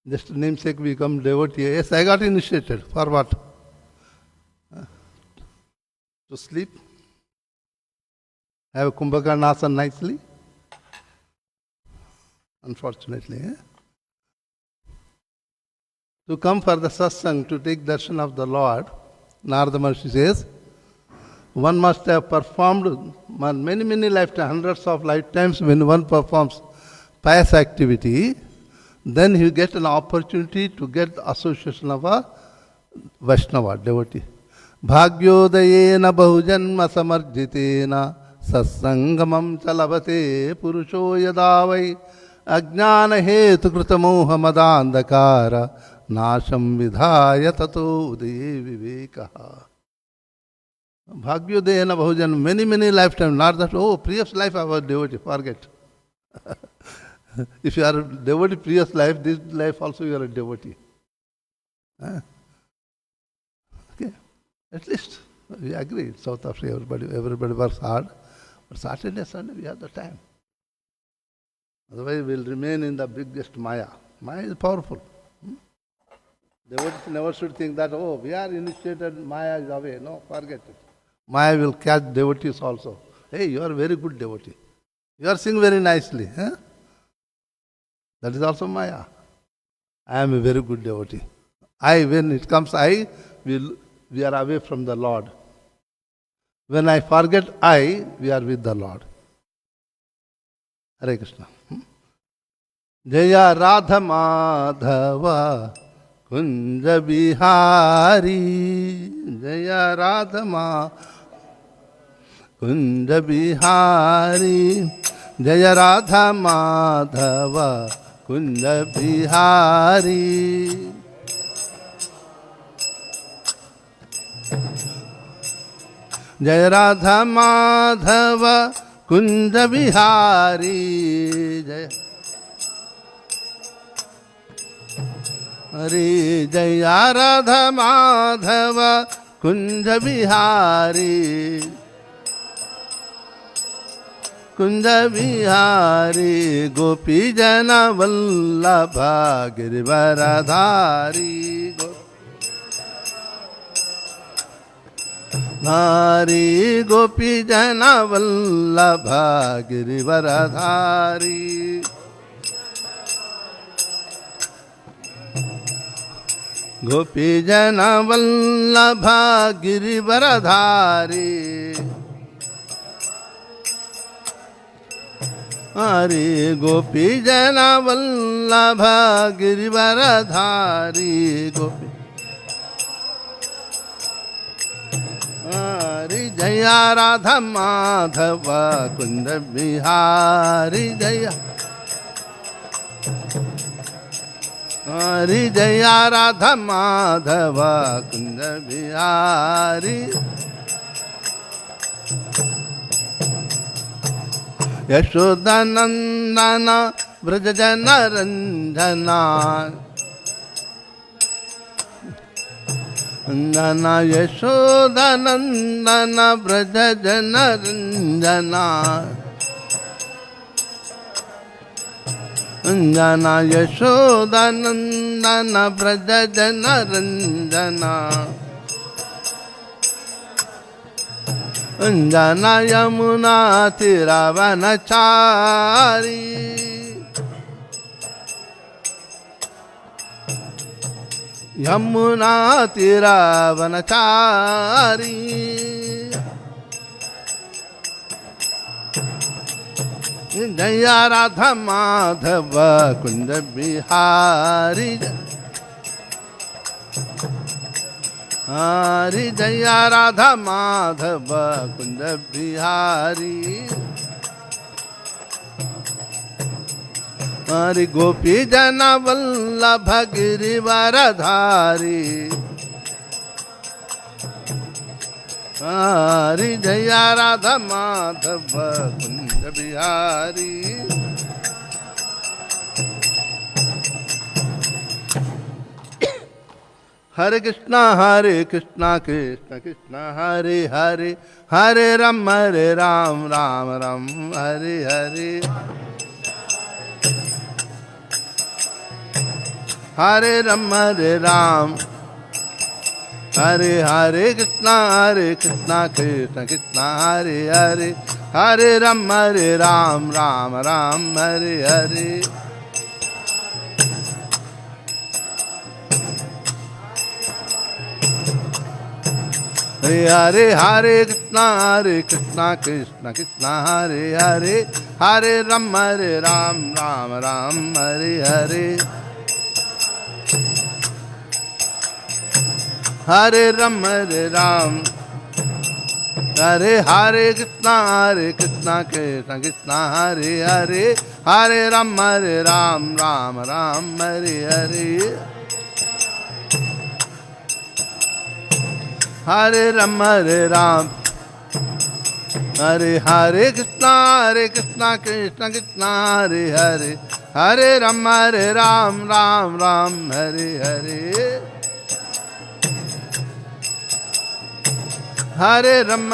Just namesake become devotee. Yes, I got initiated. For what? To sleep? Have Kumbhakarnasana nicely? Unfortunately. To come for the satsang, to take darshan of the Lord, Narada Maharshi says, one must have performed many lifetimes, hundreds of lifetimes. When one performs pious activity, then he gets an opportunity to get the association of a Vaishnava, devotee. Bhagyodayena bahujanma samarjitena satsangamam chalavate purusho yadavai ajnana hetu kritamoha madandakara nasham vidhaya tato udaye vivekaha. Bhagyodayena bahujan, many lifetimes, not that, oh, previous life I was devotee, forget. If you are a devotee previous life, this life also you are a devotee. Okay, at least we agree. South Africa, everybody works hard, but Saturday, Sunday we have the time. Otherwise we will remain in the biggest Maya. Maya is powerful. Devotees never should think that, oh, we are initiated, Maya is away. No, forget it. Maya will catch devotees also. Hey, you are a very good devotee. You are singing very nicely. That is also Maya. I am a very good devotee. When it comes we are away from the Lord. When I forget we are with the Lord. Hare Krishna. Jaya Radha Madhava Kunja Bihari. Jaya Radha Madhava Kunja Bihari. Jaya Radha Madhava Kunja Bihari. Jaya Radha Madhava Kunja Bihari. Jaya Hari. Jaya Radha Madhava Kunja Bihari. Kunja Bihari. Gopi Jana Vallabha Girivaradhari. Hari Gopi Jana Vallabha Girivaradhari. Gopi Jana Vallabha Girivaradhari. Hari Gopi Jana Vallabha Girivaradhari. Gopi Hari Jaya Radha Madhava Kunja Bihari. Jaya Hari Jaya Radha Madhava Kunja Bihari. Yashodanandana Vrajajana Ranjana. Nana Yashodanandana Vrajajana Ranjana. Jana Yashodanandana Vrajajana Ranjana. Jana Yamuna Tiravanachari. Yamuna Tiravanachari. Jaya Radha Madhava Kunja Bihari. Hari Jaya Radha Madhava Kunja Bihari. Hari Gopi Jana Vallabha Girivaradhari. Hari Jaya Radha Madhava Kunja Bihari. Hare Krishna Krishna Krishna Hare Hare, Hare Ram Ram Ram Hare Hare. Hare Ram, Hare Ram, Hare Hare Krishna, Krishna Krishna, Hare Hare, Hare Ram, Ram Ram, Hare Hare. Hare Hare Krishna, Krishna Krishna, Hare Hare, Hare Ram, Ram Ram, Hare Hare. Hare Ram, Hare Hare Krishna, Krishna Krishna, Hare Hare, Hare Ram, Ram Ram, Hare Hare. Hare Ram, Hare Hare Krishna, Krishna Krishna, Hare Hare, Hare Ram, Ram Ram, Hare Hare. Hare Ram,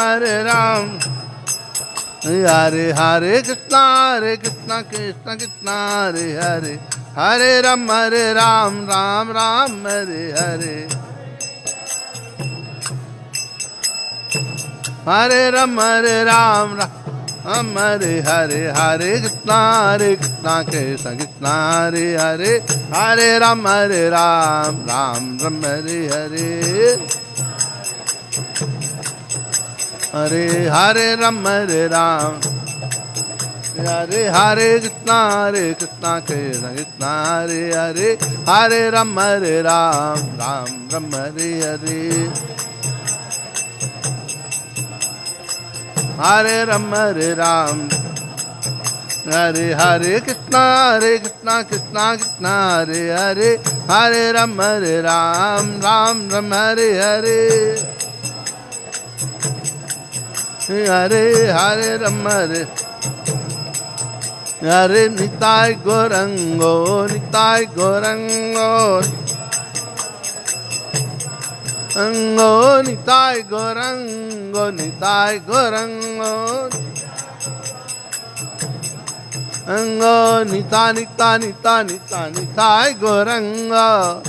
Hare Hare Krishna, Krishna Krishna, Hare Hare, Hare Ram, Ram Ram, Hare Hare. Hare Ram, Ram Hare Hare, Hare Krishna, Krishna Krishna, Hare Hare, Hare Ram, Ram Ram, Hare Hare. Hare Hare Ram, Hare Hare Krishna, Krishna Krishna, Hare Hare, Hare Ram, Ram Ram, Hare Hare. Hare Ram, Hare Hare Krishna, Krishna Krishna, Hare Hare, Hare Ram, Ram Ram, Hare Hare. Hare Hare Ram, Hare Nitai Gorango, Nitai Gorango, Ango Nitai Gorango, Nitai Gorango, Ango Nita Nita Nita Nita Nitai Gorango,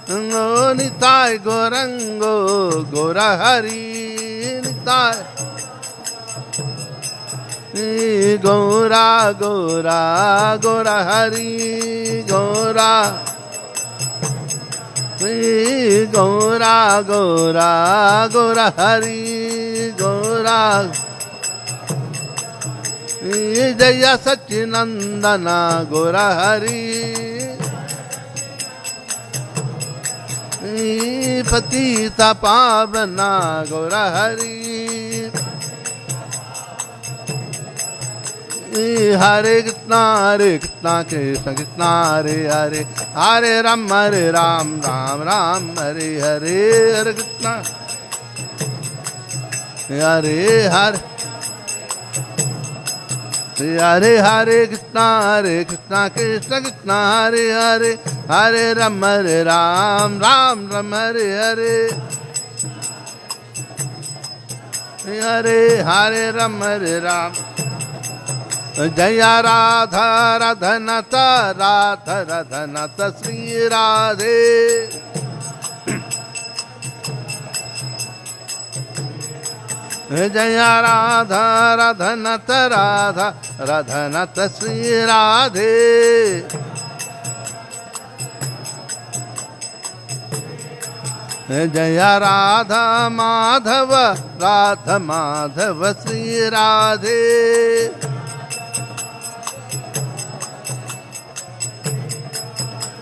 Ango Nitai Gorango, Gora Hari Nitai Gora Gora Gora Hari Gora Gora Gora Gora Hari Gora Jaya Satchinandana Gora Hari Patita Pavana Gora Hari Hare Krishna, Krishna Krishna, Hare Hare, Hare Ram, Ram Ram, Hare Hare, Hare Krishna, Hare Hare, Hare Hare Krishna, Krishna Krishna, Hare Hare, Hare Ram, Ram Ram, Hare Hare, Hare Hare Ram, Ram. Jaya Radha Radhanata Radha Radhanata Sri Radhe. Jaya Radha Radhanata Radha Radhanata Sri Radhe. Jaya Radha Madhava Radha Madhava Sri Radhe.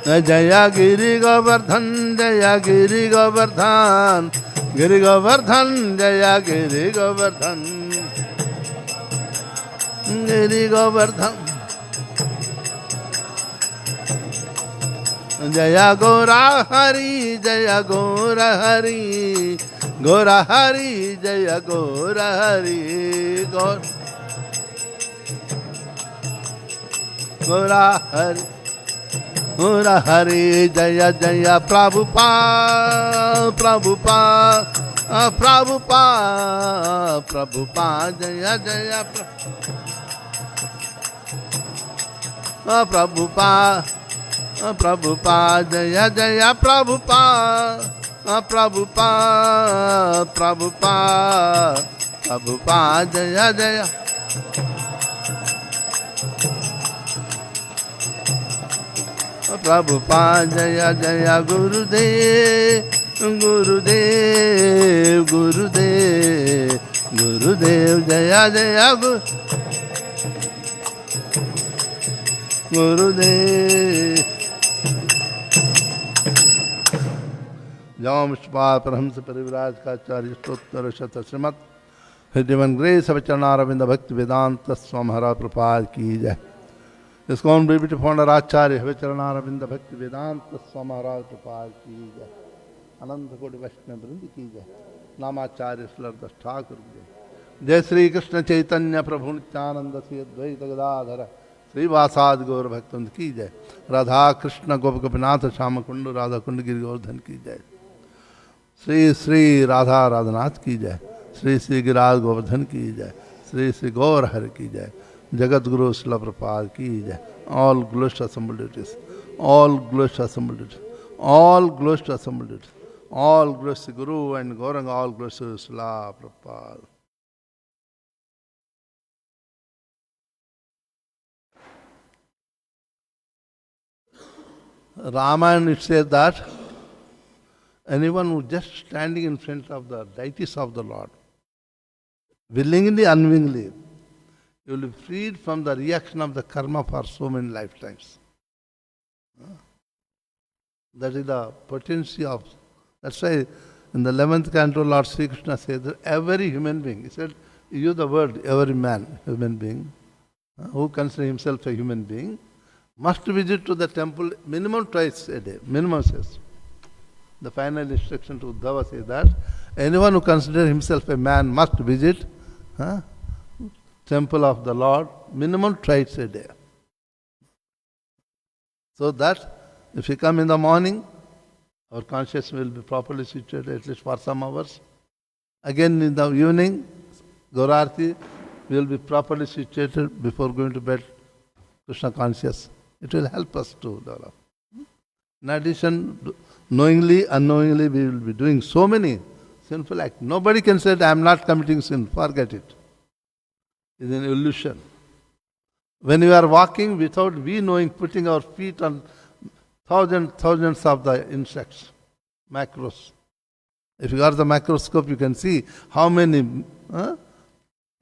Jaya Giri Govardhan, Jaya Giri Govardhan, Giri Govardhan, Jaya Giri Govardhan, Giri Govardhan. Jaya Gora Hari, Jaya Gora Hari, Gora Hari, Jaya Gora Hari, Gora Hari. Gora Hari, Jaya Jaya Prabhupada, Prabhupada, Prabhupada, Prabhupada, Jaya Jaya Prabhupada, Prabhupada, Jaya Jaya Prabhupada, Prabhupada, Prabhupada, Prabhupada, Jaya Jaya. Prabhupada, Jaya Jaya Gurudev, Gurudev, Gurudev, Gurudev, Jaya Jaya Gurudev. Jam Shpa Parhamsa Parivraj Kacharya Stottar Shata Srimat Hridivan Grace Avacharnaravinda Bhakti Vedanta Swamhara Prabhupada Ki Jai. ISKCON Beauty Founder Acharya Avacharnaravinda Bhakti Vedanta Swamhara Prabhupada Ki Jai. Ananta Koti Vaishnava Vrindi Ki Jai. Namacharya Slardas Thakur Ki Jai. Jai Sri Krishna Chaitanya Prabhu Nityananda Sri Advaita Gadadhara Srivasad Gaur Bhaktand Ki Jai. Radha Krishna Gop Gopinath Shama Kundu Radha Kund Giri Govardhan Ki Jai. Sri Sri Radha Radhanath Ki Jai. Sri Sri Giraj Govardhan Ki Jai. Sri Sri Gaur Har Ki Jai. Jagat Guru Srila Prabhupada Ki Jai. All glories to assembled deities. All glories to assembled deities. All glories to assembled deities. All glories to Guru and Gauranga. All glories to Srila Prabhupada. Ramayana it says that anyone who just standing in front of the deities of the Lord, willingly, unwillingly, you will be freed from the reaction of the karma for so many lifetimes. That is the potency of. That's why in the 11th canto, Lord Sri Krishna says that every human being, he said, he used the word every man, human being, who considers himself a human being, must visit to the temple minimum twice a day. Minimum says. The final instruction to Uddhava says that anyone who considers himself a man must visit temple of the Lord minimum twice a day. So that if you come in the morning, our consciousness will be properly situated at least for some hours. Again in the evening, Gaurarti will be properly situated before going to bed, Krishna conscious. It will help us to develop. In addition, knowingly, unknowingly, we will be doing so many sinful acts. Nobody can say, I am not committing sin. Forget it. It's an illusion. When we are walking without we knowing, putting our feet on thousands of the insects, macros. If you got the macroscope, you can see how many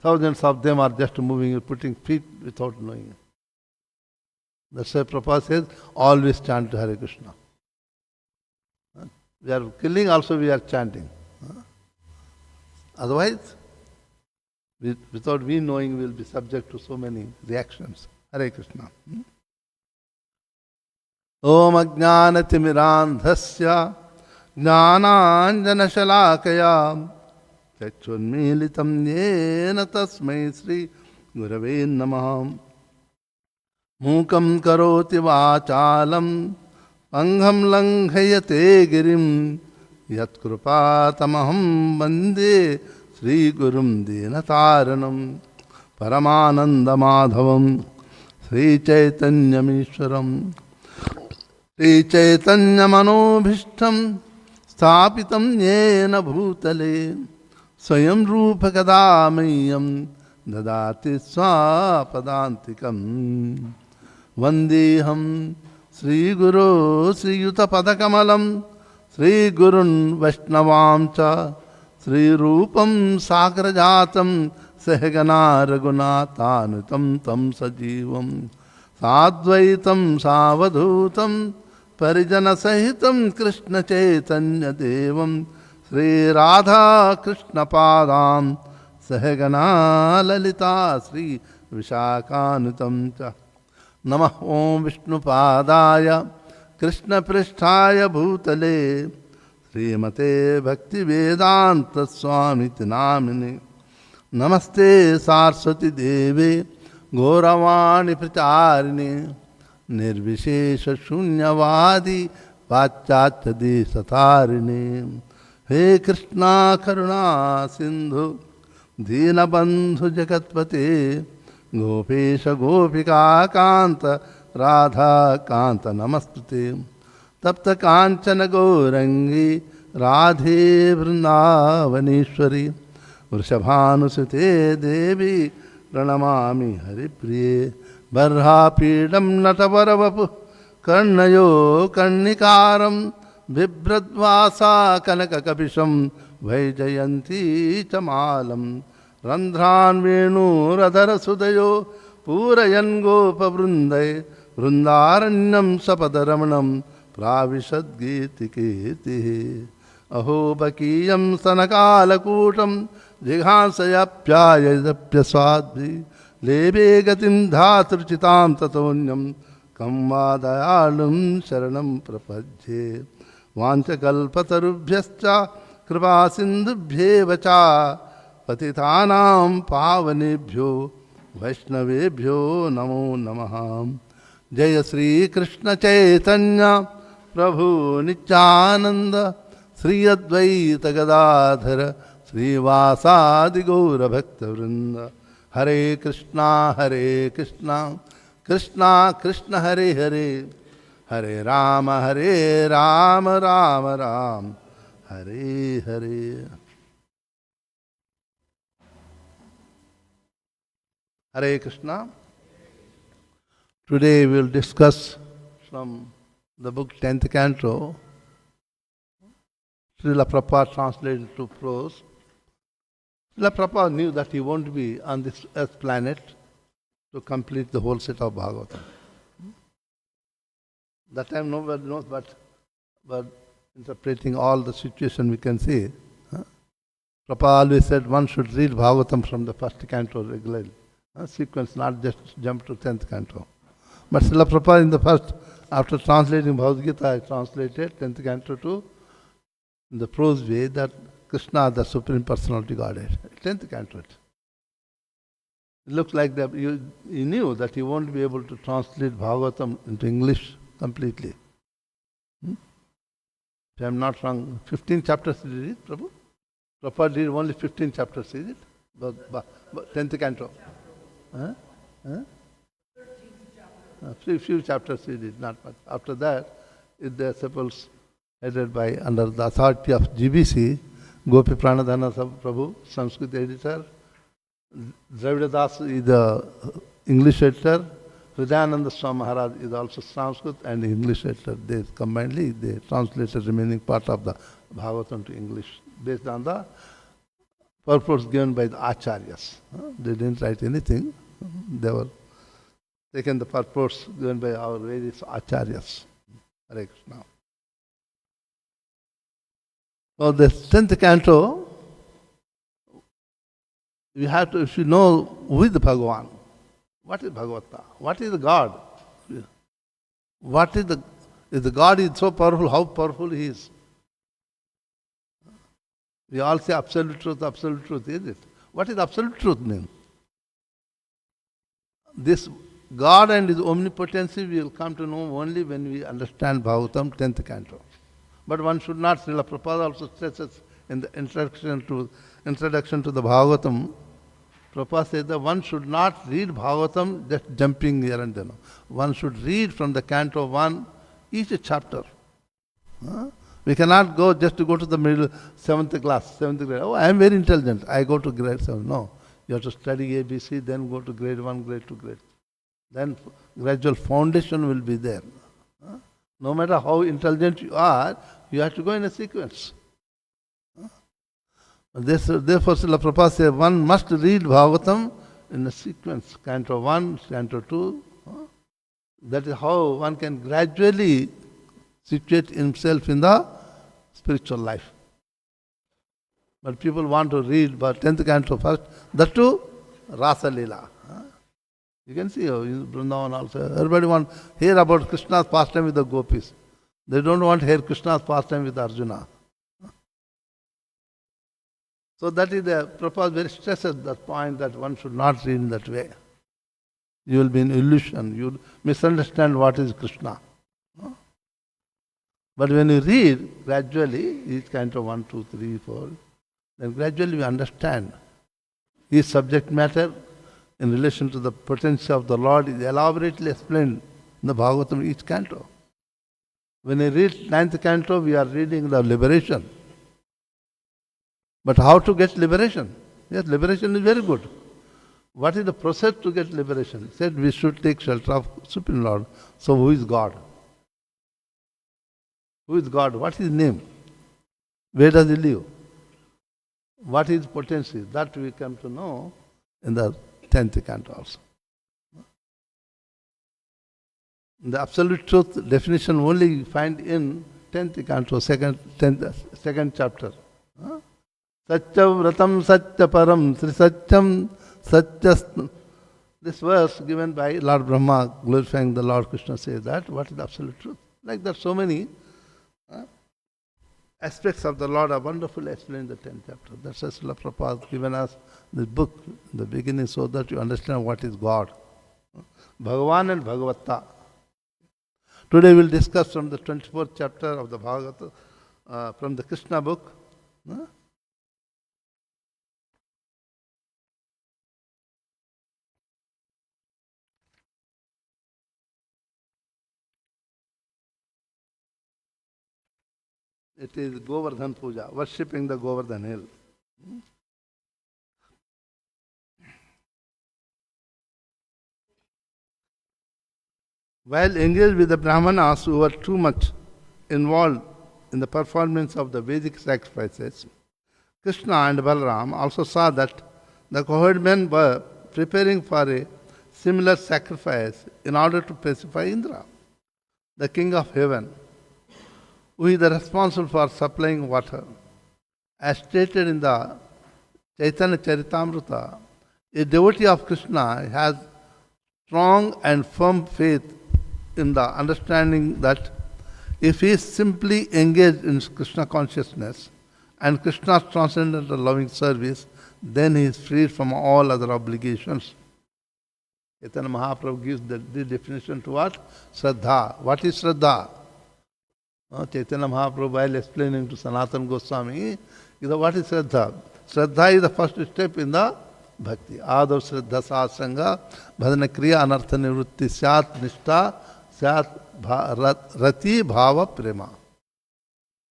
thousands of them are just moving, putting feet without knowing. That's why Prabhupada says, always chant Hare Krishna. We are killing, also we are chanting. Otherwise, without we knowing, we will be subject to so many reactions. Hare Krishna. Om Ajnanatimmirandhasya Jnananjanashalakaya Chachunmilitam Yena Tasmai Sri Gurave Namah. Mukam karoti vachalam Pangham langhayate girim Yat krupatamaham bande Sri Gurum Dinataranam Paramananda Madhavam Sri Chaitanyamishwaram Sri Chaitanya Manobhishtam Sthapitam Yena Bhutale Swayam Rupa Kadamayam Dadati Swapadantikam Vandeham Sri Guru Sri Yuta Padakamalam Sri Gurun Vaishnavamcha Sri Rupam Sagrajatam Sahagana Raghunathanutam Tam Sajivam Sadvaitam Savadhutam Parijana Sahitam Krishna Chaitanya Devam Sri Radha Krishna Padam Sahagana Lalita Sri Vishakanutam Cha Namah Om Vishnu Padaya Krishna Pristhaya Bhutale Srimate Bhakti Vedanta Swami Namini Namaste Saraswati Devi Gauravani Pracharini Nirvishesha Shunyavadi Vachachadi Satarini He Krishna Karuna Sindhu Dina Bandhu Jagatpate Gopesha Gopika Kanta Radha Kanta Namastute. Tapta Kanchana Gaurangi Radhe Vrindavaneshwari Vrishabhanusute Devi Pranamami Haripriye Barha Pidam Natavaravapu Karnayo Karnikaram Vibradvasa Kanakakapisham Vaijayanti Chamalam Randhran Venu Radhara Sudayo Purayan Gopa Vrundai Vrundaranyam Sapadaramnam Pravishad Giti Kiti Aho Bakiyam Sanakalakutam Jighansayapyayadapya Swadvi Lebe Gatim Dhatruchitam Tatonyam Kamvadayalum Sharanam Prapajye Vanchakalpatarubhyascha Kripa Sindhubhyevacha Patitanam Pavanebhyo Vaishnavebhyo Namo Namah. Jaya Sri Krishna Chaitanya Prabhu Nityananda Sri Advaita Gadadhara Sri Vasadi Gaura Bhakta Vrinda. Hare Krishna Krishna Krishna Hare Hare Hare Rama Rama Ram Hare Hare. Hare Krishna. Today we will discuss from the book 10th Canto, Srila Prabhupada translated to prose. Srila Prabhupada knew that he won't be on this earth planet to complete the whole set of Bhagavatam. That time nobody knows, but interpreting all the situation we can see. Prabhupada always said one should read Bhagavatam from the first canto regularly. Sequence, not just jump to 10th canto. But Srila Prabhupada in the first, after translating Bhagavad Gita, I translated 10th canto to in the prose way that Krishna, the Supreme Personality Godhead. 10th canto. It looks like that he knew that he won't be able to translate Bhagavatam into English completely. If I am not wrong, 15 chapters did he read, Prabhu? Prabhupada did only 15 chapters, is it? But 10th canto. Few chapters he did, not much. After that, the disciples headed by under the authority of GBC, Gopi Pranadhana Prabhu, Sanskrit editor, Dravida Das is the English editor, Hridayananda Swami Maharaj is also Sanskrit and English editor. They combinedly they translated remaining part of the Bhagavatam to English based on the purpose given by the Acharyas. They didn't write anything. They were taken the purpose given by our various Acharyas. Hare Krishna. So the 10th canto, we have to, if you know who is the Bhagavan, what is Bhagavata, what is the God? What is if the God is so powerful, how powerful he is? We all say absolute truth, is it? What is absolute truth mean? This God and His omnipotency we will come to know only when we understand Bhagavatam 10th canto. But one should not, Srila Prabhupada also stresses in the introduction to the Bhagavatam, Prabhupada says that one should not read Bhagavatam just jumping here and there. One should read from the canto 1, each chapter. We cannot go just to go to the middle, 7th class, 7th grade. Oh, I am very intelligent, I go to grade 7. No. You have to study ABC, then go to grade 1, grade 2, grade 3. Then gradual foundation will be there. No matter how intelligent you are, you have to go in a sequence. Therefore, Srila Prabhupada says one must read Bhagavatam in a sequence. Canto 1, Canto 2. That is how one can gradually situate himself in the spiritual life. But people want to read but 10th canto first. That too, Rasa Leela. You can see in Vrindavan also. Everybody wants to hear about Krishna's pastime with the gopis. They don't want to hear Krishna's pastime with Arjuna. So that is the Prabhupada very stresses that point that one should not read in that way. You will be in illusion. You will misunderstand what is Krishna. But when you read gradually, each canto 1, 2, 3, 4, then gradually we understand each subject matter in relation to the potency of the Lord is elaborately explained in the Bhagavatam, each canto. When we read ninth canto, we are reading the liberation. But how to get liberation? Yes, liberation is very good. What is the process to get liberation? He said we should take shelter of Supreme Lord. So who is God? Who is God? What is his name? Where does he live? What is potency? That we come to know in the 10th canto also. The absolute truth definition only you find in 10th canto, second chapter. Satya vratam satya param sri satyam satya. This verse given by Lord Brahma glorifying the Lord Krishna says that what is the absolute truth? Like that so many aspects of the Lord are wonderfully explained in the 10th chapter. That's why Srila Prabhupada has given us this book in the beginning so that you understand what is God. Bhagavan and Bhagavata. Today we will discuss from the 24th chapter of the Bhagavata, from the Krishna book. It is Govardhan Puja, worshipping the Govardhan hill. While engaged with the Brahmanas who were too much involved in the performance of the Vedic sacrifices, Krishna and Balaram also saw that the cowherd men were preparing for a similar sacrifice in order to pacify Indra, the king of heaven, who is responsible for supplying water. As stated in the Chaitanya Charitamrita, a devotee of Krishna has strong and firm faith in the understanding that if he is simply engaged in Krishna consciousness and Krishna's transcendental loving service, then he is freed from all other obligations. Chaitanya Mahaprabhu gives the definition to what? Shraddha. What is Shraddha? Chaitanya Mahaprabhu, while explaining to Sanatana Goswami, what is Shraddha? Shraddha is the first step in the bhakti. Adav Shraddha Sasanga, Bhadana Kriya Anartha Nivrutti Syat Nishtha Syat Rati Bhava Prema.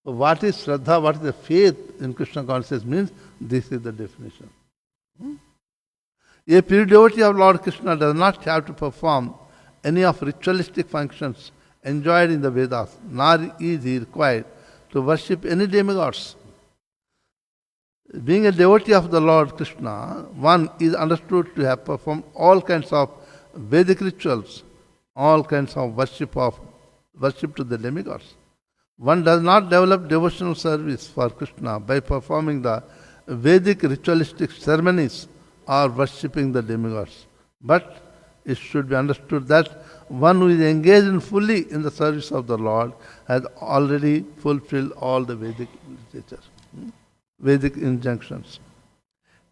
So what is Shraddha? What is the faith in Krishna consciousness means? This is the definition. A pure devotee of Lord Krishna does not have to perform any of ritualistic functions enjoyed in the Vedas, nor is he required to worship any demigods. Being a devotee of the Lord Krishna, one is understood to have performed all kinds of Vedic rituals, all kinds of worship to the demigods. One does not develop devotional service for Krishna by performing the Vedic ritualistic ceremonies or worshipping the demigods. But it should be understood that one who is engaged fully in the service of the Lord has already fulfilled all the Vedic literature, Vedic injunctions.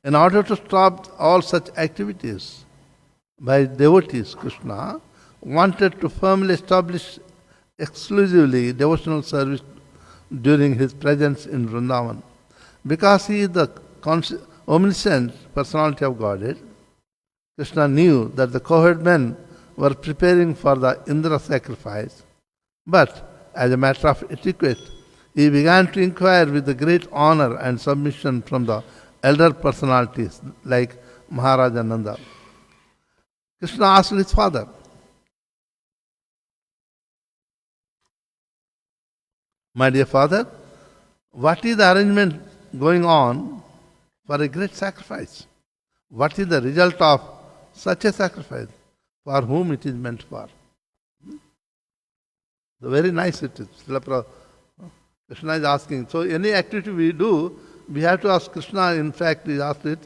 In order to stop all such activities by devotees, Krishna wanted to firmly establish exclusively devotional service during his presence in Vrindavan. Because he is the omniscient personality of Godhead, Krishna knew that the cowherd men were preparing for the Indra sacrifice, but as a matter of etiquette, he began to inquire with the great honor and submission from the elder personalities like Maharaja Nanda. Krishna asked his father, "My dear father, what is the arrangement going on for a great sacrifice? What is the result of such a sacrifice? For whom it is meant for?" Very nice it is. Krishna is asking. So any activity we do, we have to ask Krishna. In fact, he asked it.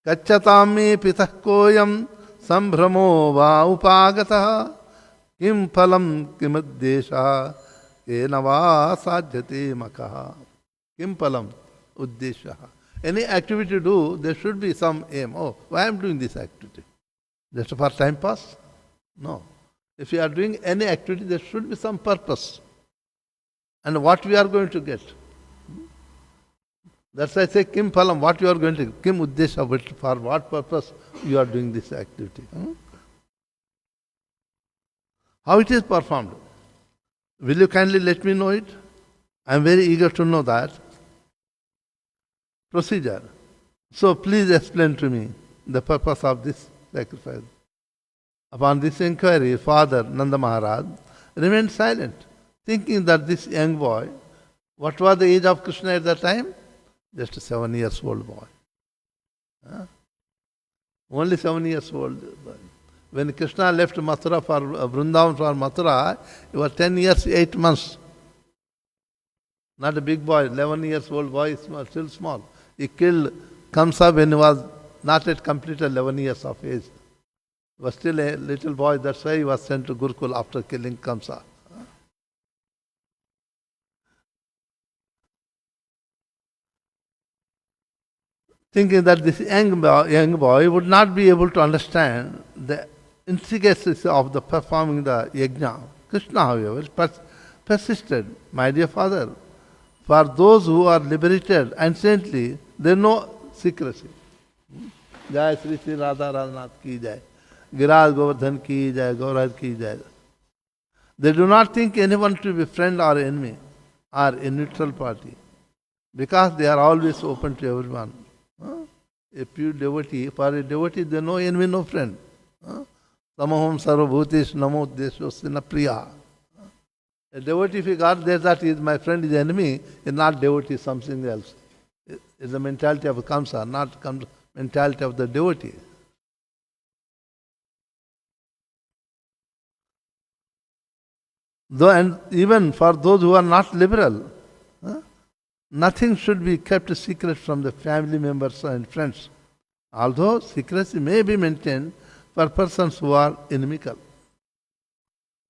Kachatami pitah koyam sambhramo va upagataha kim phalam kim uddesha kena va sadhyate makaha. Kim phalam uddesha. Any activity you do, there should be some aim. Oh, why I am doing this activity? Just for time pass? No. If you are doing any activity, there should be some purpose. And what we are going to get. That's why I say Kim Phalam, what you are going to get. Kim Uddesha, for what purpose you are doing this activity. How it is performed? Will you kindly let me know it? I am very eager to know that procedure. So please explain to me the purpose of this sacrifice. Upon this inquiry, Father Nanda Maharaj remained silent, thinking that this young boy, what was the age of Krishna at that time? Just a 7 years old boy. Huh? Only 7 years old boy. When Krishna left Mathura for Vrindavan for Mathura, he was 10 years, 8 months. Not a big boy, 11 years old boy, still small. He killed Kamsa when he was not yet completed 11 years of age. He was still a little boy, that's why he was sent to Gurukul after killing Kamsa. Thinking that this young boy would not be able to understand the intricacies of the performing the yajna. Krishna, however, persisted, my dear father, for those who are liberated and saintly, there is no secrecy. Jai Sri Sri Radha Radhanath ki jai. Giraj Govardhan ki jai, Gauraj ki jai. They do not think anyone to be friend or enemy or a neutral party, because they are always open to everyone. A pure devotee, for a devotee, there is no enemy, no friend. Samaham sarvabhutesh namo deshosya priya. A devotee, if he got there that is my friend, is enemy, is not devotee, something else. It's the mentality of Kamsa, not mentality of the devotee. Though, and even for those who are not liberal, nothing should be kept secret from the family members and friends, although secrecy may be maintained for persons who are inimical.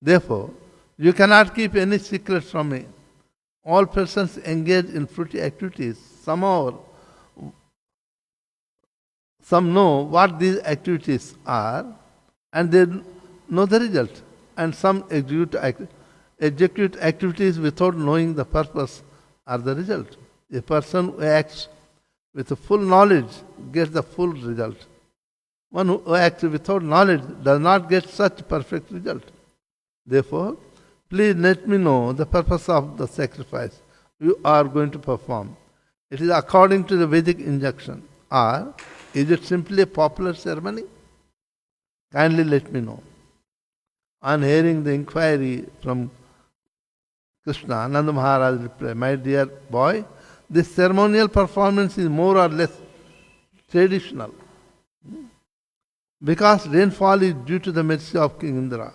Therefore, you cannot keep any secret from me. All persons engaged in fruity activities, some know what these activities are, and they know the result, and some execute activities without knowing the purpose are the result. A person who acts with full knowledge gets the full result. One who acts without knowledge does not get such perfect result. Therefore, please let me know the purpose of the sacrifice you are going to perform. It is according to the Vedic injunction, or is it simply a popular ceremony? Kindly let me know. On hearing the inquiry from Krishna, Nanda Maharaj replied, my dear boy, this ceremonial performance is more or less traditional, because rainfall is due to the mercy of King Indra,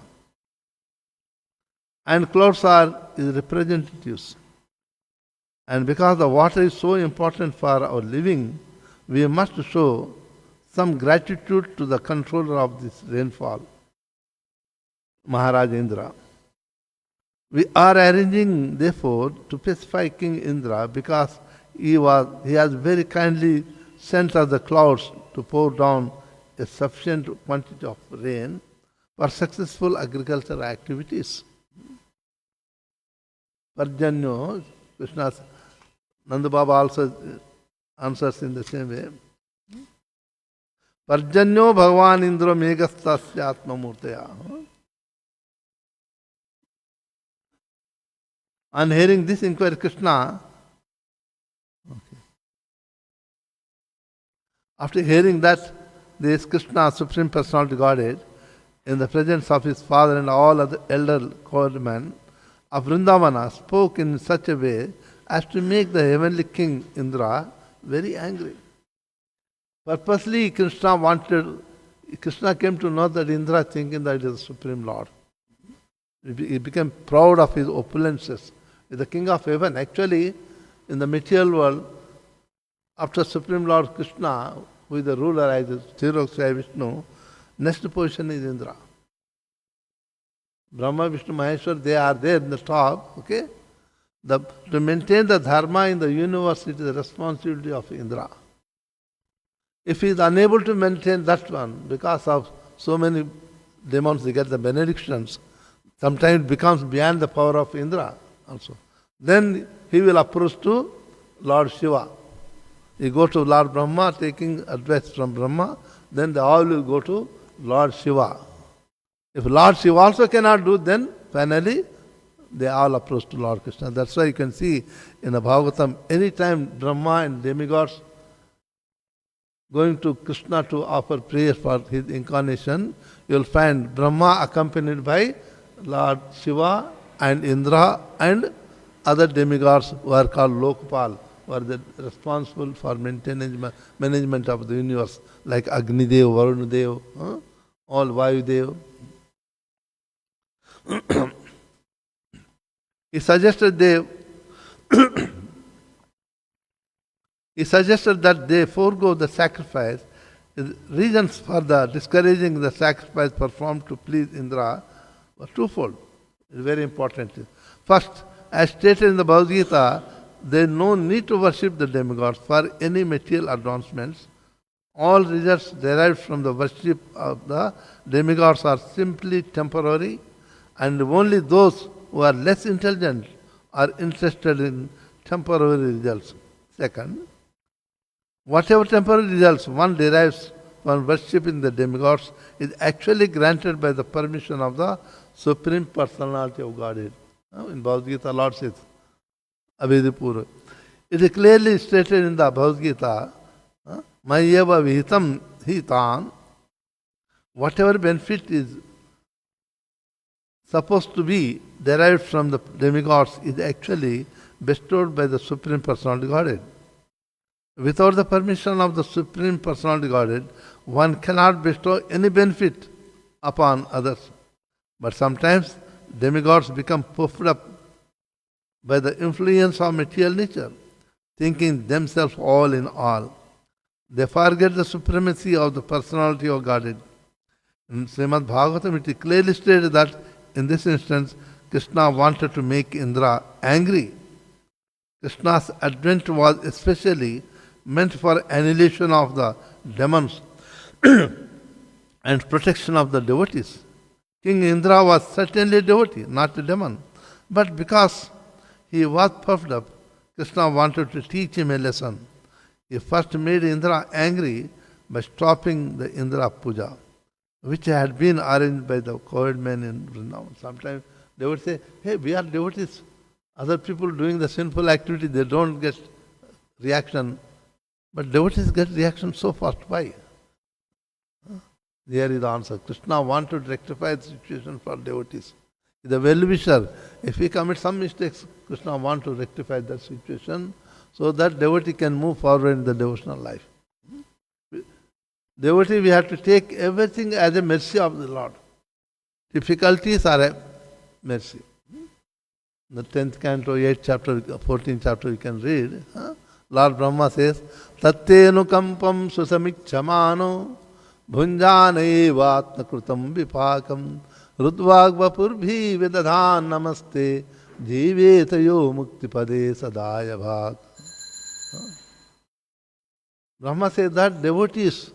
and clouds are his representatives. And because the water is so important for our living, we must show some gratitude to the controller of this rainfall, Maharaj Indra. We are arranging, therefore, to pacify King Indra, because he has very kindly sent us the clouds to pour down a sufficient quantity of rain for successful agricultural activities. Parjanyo, Krishna's Nanda Baba also answers in the same way. Parjanyo Bhagavan Indra Megastasya Atma Murtaya. On hearing this inquiry, Krishna, after hearing that, this Krishna, Supreme Personality Godhead, in the presence of his father and all other elder courtmen of Vrindavana, spoke in such a way as to make the heavenly king Indra very angry. Purposely, Krishna came to know that Indra, thinking that he is the Supreme Lord. He became proud of his opulences. He is the king of heaven. Actually, in the material world, after Supreme Lord Krishna, who is the ruler as Tirokshaya Vishnu, next position is Indra. Brahma, Vishnu, Maheshwar, they are there in the top. Okay? To maintain the dharma in the universe, it is the responsibility of Indra. If he is unable to maintain that one, because of so many demons, they get the benedictions, sometimes it becomes beyond the power of Indra also. Then he will approach to Lord Shiva. He go to Lord Brahma, taking advice from Brahma, then they all will go to Lord Shiva. If Lord Shiva also cannot do, then finally they all approach to Lord Krishna. That's why you can see in the Bhagavatam, anytime Brahma and demigods going to Krishna to offer prayer for his incarnation, you will find Brahma accompanied by Lord Shiva and Indra and other demigods who are called Lokpal, who are responsible for management of the universe, like Agnidev, Varunadev, all Vayudev. He suggested that they forego the sacrifice. The reasons for the discouraging the sacrifice performed to please Indra were twofold. It's very important. First, as stated in the Bhagavad Gita, there is no need to worship the demigods for any material advancements. All results derived from the worship of the demigods are simply temporary, and only those who are less intelligent are interested in temporary results. Second, whatever temporary results one derives from worshipping the demigods is actually granted by the permission of the Supreme Personality of Godhead. In Bhagavad Gita, Lord says, Abhidipura. It is clearly stated in the Bhagavad Gita, Mayeva Vihitam Hitan, whatever benefit is supposed to be derived from the demigods is actually bestowed by the Supreme Personality Godhead. Without the permission of the Supreme Personality Godhead, one cannot bestow any benefit upon others. But sometimes demigods become puffed up by the influence of material nature, thinking themselves all in all. They forget the supremacy of the personality of Godhead. In Srimad Bhagavatam, it is clearly stated that in this instance, Krishna wanted to make Indra angry. Krishna's advent was especially meant for annihilation of the demons and protection of the devotees. King Indra was certainly a devotee, not a demon. But because he was puffed up, Krishna wanted to teach him a lesson. He first made Indra angry by stopping the Indra Puja, which had been arranged by the cowherd men in Vrindavan. Sometimes they would say, hey, we are devotees. Other people doing the sinful activity, they don't get reaction. But devotees get reaction so fast. Why? There is the answer. Krishna wanted to rectify the situation for devotees. The well-wisher, if he commits some mistakes, Krishna wants to rectify that situation so that devotee can move forward in the devotional life. Devotee, we have to take everything as a mercy of the Lord. Difficulties are a mercy. The 10th canto, 8th chapter, 14th chapter you can read. Lord Brahma says, Tattenu kampam susamikchamano bhunjana evatna krutam vipakam rudvagvapurbhi vidadhan namaste jivetayo muktipade sadaya bhak. Brahma says that devotees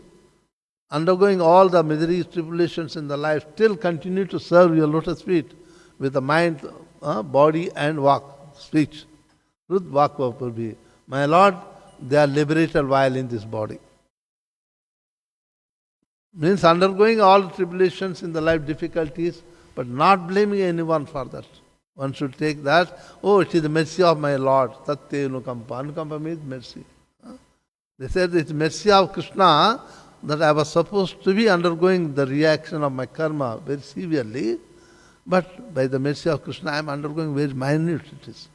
undergoing all the miseries, tribulations in the life still continue to serve your lotus feet with the mind, body and walk, speech. Rudvagvapurbhi. My Lord, they are liberated while in this body. Means undergoing all tribulations in the life, difficulties, but not blaming anyone for that. One should take that, oh, it is the mercy of my Lord. Tatye anukampa. Anukampa means mercy. They said it's mercy of Krishna that I was supposed to be undergoing the reaction of my karma very severely, but by the mercy of Krishna I am undergoing very minute it is.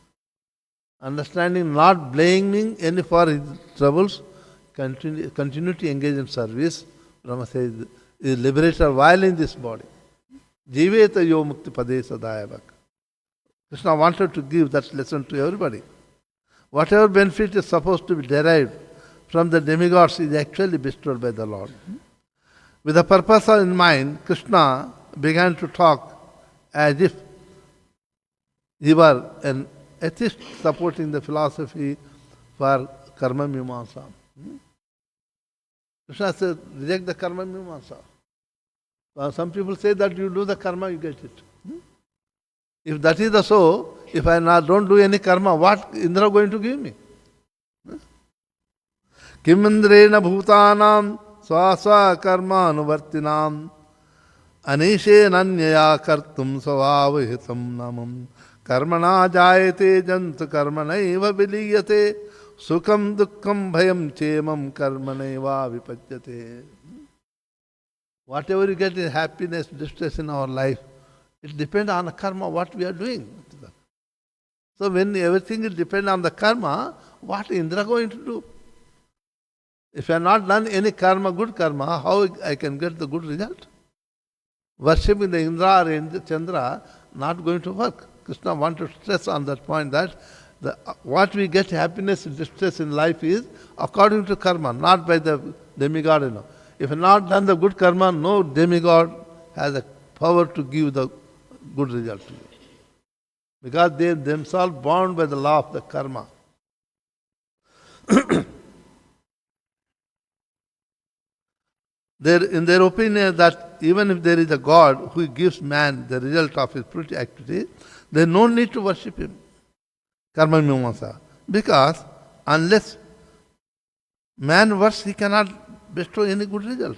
Understanding, not blaming any for his troubles, continue to engage in service. Rama says, is liberated while in this body. Jiveta yo mukti pade sadaya bhak. Krishna wanted to give that lesson to everybody. Whatever benefit is supposed to be derived from the demigods is actually bestowed by the Lord. With the purpose in mind, Krishna began to talk as if he were an atheist supporting the philosophy for karma mimamsa. Krishna said, reject the karma mimamsa. Some people say that you do the karma, you get it. If that is the so, if I don't do any karma, what Indra going to give me? Kim indrena bhutanam swaswa karma anuvartinam Anishe nanyaya kartum svavahitam namam karmana jayate janta karmanaiva viliyate sukam dukkam bhayam chemam karmanaiva vipajyate. Whatever you get in happiness, distress in our life, it depends on the karma, what we are doing. So when everything is dependent on the karma, what Indra going to do? If I have not done any karma, good karma, how I can get the good result? Worshipping the Indra or Chandra, not going to work. Krishna wants to stress on that point that what we get happiness and distress in life is according to karma, not by the demigod. If you have not done the good karma, no demigod has the power to give the good result to you. Because they themselves bound by the law of the karma. In their opinion that even if there is a God who gives man the result of his spiritual activity, there is no need to worship him. Karma mimamsa. Because unless man works, he cannot bestow any good result.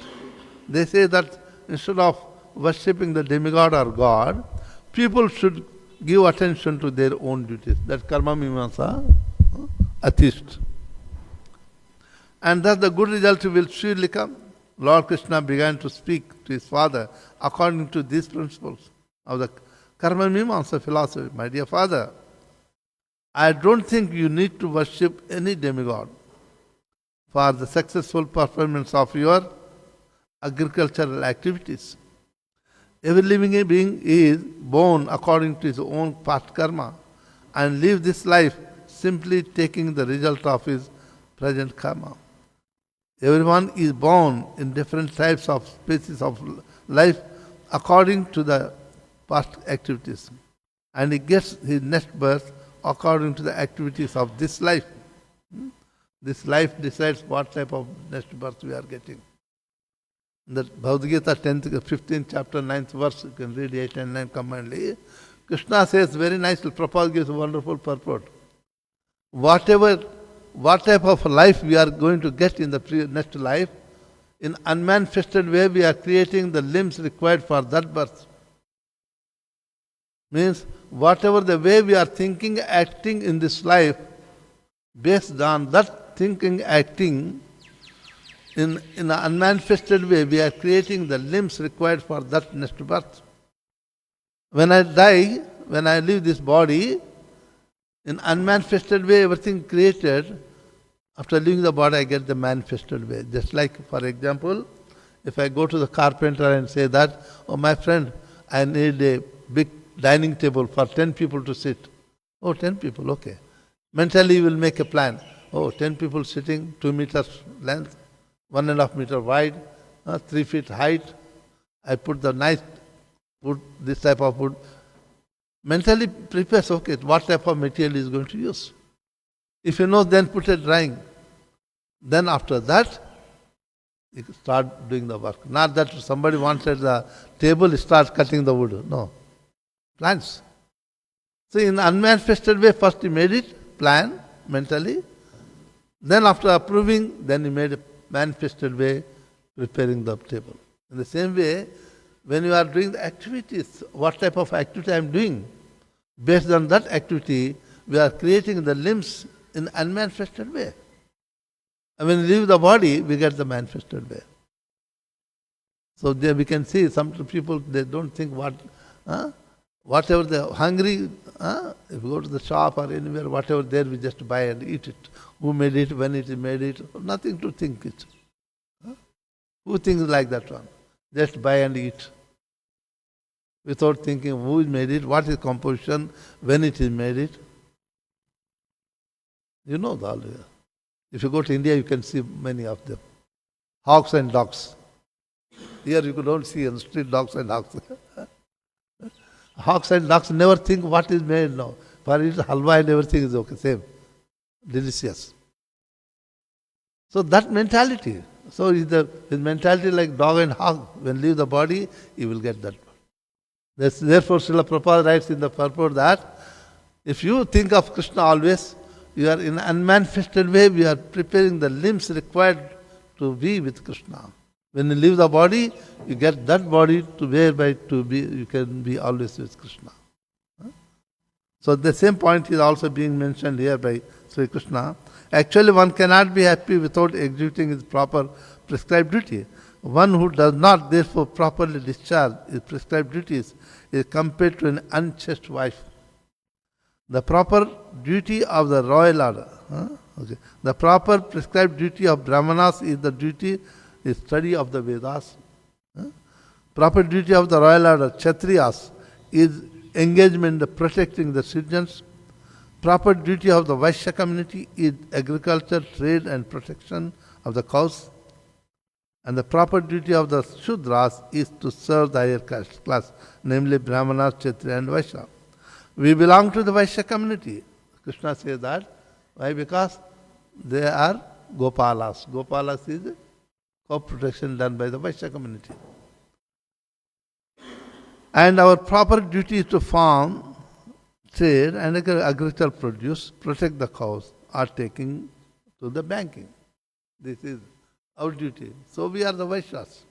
They say that instead of worshipping the demigod or God, people should give attention to their own duties. That's karma mimamsa, atheist. And thus the good result will surely come. Lord Krishna began to speak to his father according to these principles of the karma mimamsa philosophy. My dear father, I don't think you need to worship any demigod for the successful performance of your agricultural activities. Every living being is born according to his own past karma and live this life simply taking the result of his present karma. Everyone is born in different types of species of life according to the past activities. And he gets his next birth according to the activities of this life. This life decides what type of next birth we are getting. In the Bhagavad Gita 15th chapter, 9th verse, you can read 8 and 9 commandly. Krishna says very nicely, Prabhupada gives a wonderful purport. What type of life we are going to get in the next life, in unmanifested way we are creating the limbs required for that birth. Means whatever the way we are thinking, acting in this life, based on that thinking, acting, in an unmanifested way we are creating the limbs required for that next birth. When I die, when I leave this body, in unmanifested way everything created, after leaving the body I get the manifested way. Just like, for example, if I go to the carpenter and say that, oh my friend, I need a big dining table for 10 people to sit. Oh, 10 people, okay. Mentally you will make a plan. Oh, 10 people sitting, 2 meters length, 1.5 meter wide, 3 feet height. I put the nice wood, this type of wood. Mentally prepares, okay, what type of material is going to use. If you know, then put a drawing. Then after that, you start doing the work. Not that somebody wanted the table, start cutting the wood. No. Plans. So in unmanifested way, first he made it, plan, mentally. Then after approving, then he made a manifested way, preparing the table. In the same way, when you are doing the activities, what type of activity I am doing, based on that activity, we are creating the limbs in unmanifested way. And when we leave the body, we get the manifested way. So there we can see some people, they don't think whatever they are hungry, if you go to the shop or anywhere, whatever there, we just buy and eat it. Who made it, when it is made it, nothing to think it. Who thinks like that one? Just buy and eat. Without thinking who made it, what is composition, when it is made it. You know all. If you go to India, you can see many of them. Hogs and dogs. Here you don't see on the street dogs and hogs. Hogs and dogs never think what is made now. For it, halwa and everything is okay, same. Delicious. So that mentality. So his mentality like dog and hog. When leave the body, he will get that. Therefore, Srila Prabhupada writes in the purport that if you think of Krishna always, you are in an unmanifested way, we are preparing the limbs required to be with Krishna. When you leave the body, you get that body to whereby to be you can be always with Krishna. So the same point is also being mentioned here by Sri Krishna. Actually, one cannot be happy without executing his proper prescribed duty. One who does not therefore properly discharge his prescribed duties is compared to an unchaste wife. The proper duty of the royal order. Okay. The proper prescribed duty of Brahmanas is the duty, is study of the Vedas. Proper duty of the royal order, Kshatriyas, is engagement in protecting the citizens. Proper duty of the Vaishya community is agriculture, trade and protection of the cows. And the proper duty of the Shudras is to serve the higher class, namely Brahmanas, Kshatriya and Vaishya. We belong to the Vaishya community. Krishna says that. Why? Because they are Gopalas. Gopalas is co-protection done by the Vaishya community. And our proper duty is to farm, trade and agricultural produce, protect the cows, or taking to the banking. This is our duty. So we are the Vaishyas.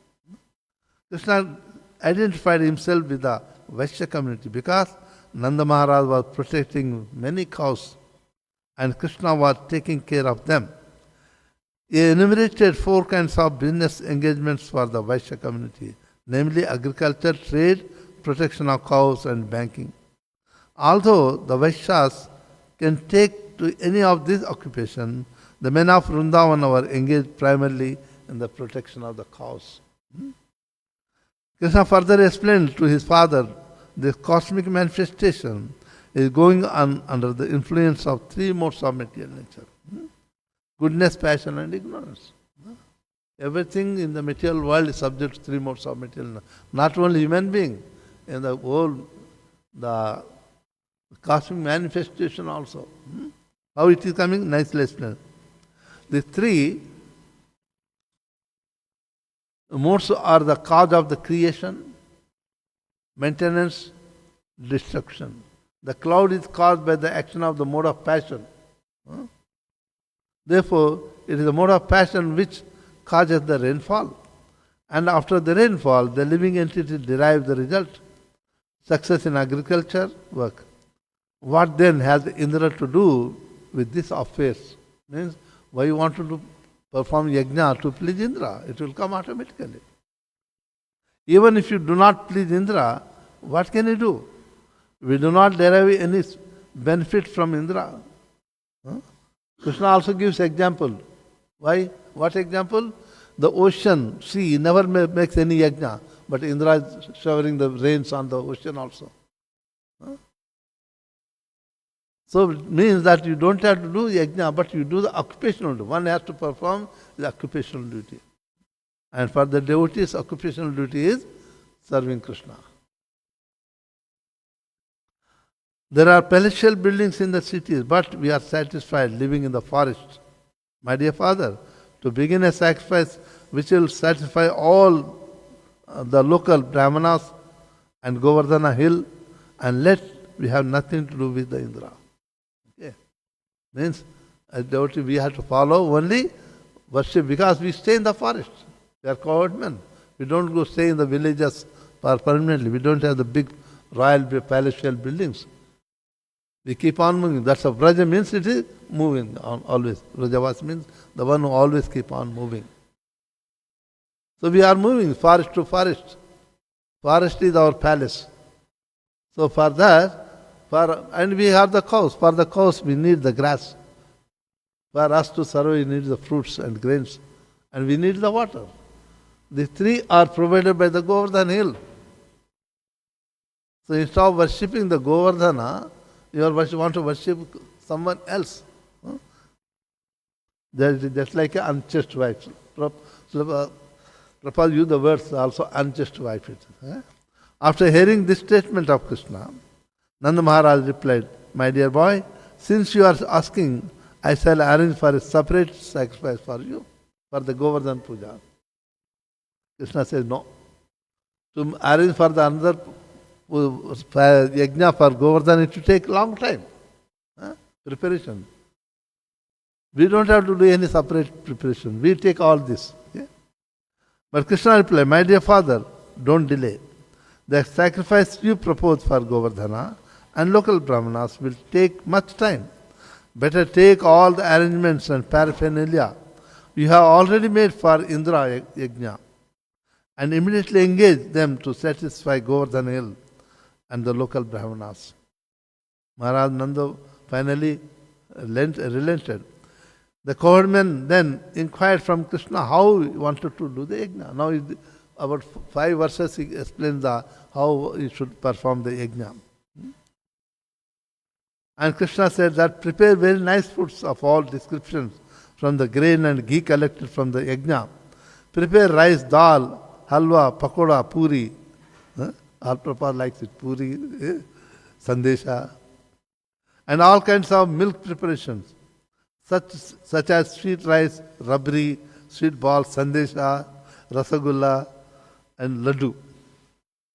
Krishna identified himself with the Vaishya community because Nanda Maharaj was protecting many cows and Krishna was taking care of them. He enumerated 4 kinds of business engagements for the Vaishya community, namely agriculture, trade, protection of cows and banking. Although the Vaishyas can take to any of these occupations, the men of Vrindavan were engaged primarily in the protection of the cows. Krishna further explained to his father this cosmic manifestation is going on under the influence of 3 modes of material nature. Goodness, passion and ignorance. Everything in the material world is subject to 3 modes of material nature. Not only human being, in the whole, the cosmic manifestation also. How it is coming? Nicely explained. The 3 modes are the cause of the creation, maintenance, destruction. The cloud is caused by the action of the mode of passion. Therefore, it is the mode of passion which causes the rainfall. And after the rainfall, the living entity derives the result. Success in agriculture, work. What then has Indra to do with this affairs? Means, why you want to perform yajna to please Indra? It will come automatically. Even if you do not please Indra, what can you do? We do not derive any benefit from Indra. Krishna also gives example. Why? What example? The ocean, sea, never makes any yajna, but Indra is showering the rains on the ocean also. So it means that you don't have to do yajna, but you do the occupational duty. One has to perform the occupational duty. And for the devotees, occupational duty is serving Krishna. There are palatial buildings in the cities, but we are satisfied living in the forest. My dear father, to begin a sacrifice which will satisfy all the local Brahmanas and Govardhana hill, and let we have nothing to do with the Indra. Okay. Means as devotee we have to follow only worship because we stay in the forest. We are coward men. We don't go stay in the villages permanently. We don't have the big royal palatial buildings. We keep on moving. That's what Braja means, it is moving on always. Brajavas means the one who always keep on moving. So we are moving forest to forest. Forest is our palace. So for that, and we have the cows. For the cows we need the grass. For us to serve we need the fruits and grains. And we need the water. The 3 are provided by the Govardhana hill. So instead of worshipping the Govardhana, you want to worship someone else. That's like an unchaste wife. Prabhupada used the words also unchaste wife. After hearing this statement of Krishna, Nanda Maharaj replied, my dear boy, since you are asking, I shall arrange for a separate sacrifice for you, for the Govardhan Puja. Krishna says, no. To arrange for the another yajna for Govardhan, it will take long time. Preparation. We don't have to do any separate preparation. We take all this. Okay? But Krishna replied, my dear father, don't delay. The sacrifice you propose for Govardhana and local brahmanas will take much time. Better take all the arrangements and paraphernalia you have already made for Indra Yajna and immediately engage them to satisfy Govardhana hill and the local brahmanas. Maharaj Nanda finally relented. The cowherd men then inquired from Krishna how he wanted to do the yajna. Now, about 5 verses he explains how he should perform the yajna. And Krishna said that prepare very nice foods of all descriptions from the grain and ghee collected from the yajna. Prepare rice, dal, halwa, pakoda, puri. All Prabhupada likes it, puri, sandesha. And all kinds of milk preparations, such as sweet rice, rabri, sweet ball, sandesha, rasagulla, and laddu.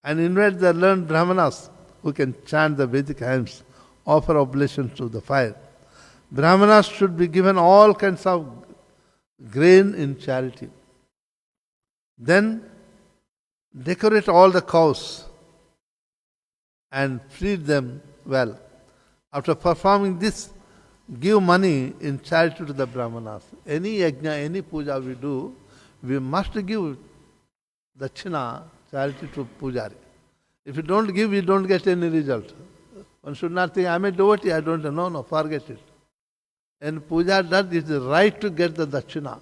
And invite the learned brahmanas who can chant the Vedic hymns, offer oblations to the fire. Brahmanas should be given all kinds of grain in charity. Then decorate all the cows and feed them well. After performing this, give money in charity to the brahmanas. Any yajna, any puja we do, we must give dachina, charity to pujari. If you don't give, you don't get any result. One should not think, I am a devotee, I don't know. No, forget it. And puja, that is the right to get the dachina.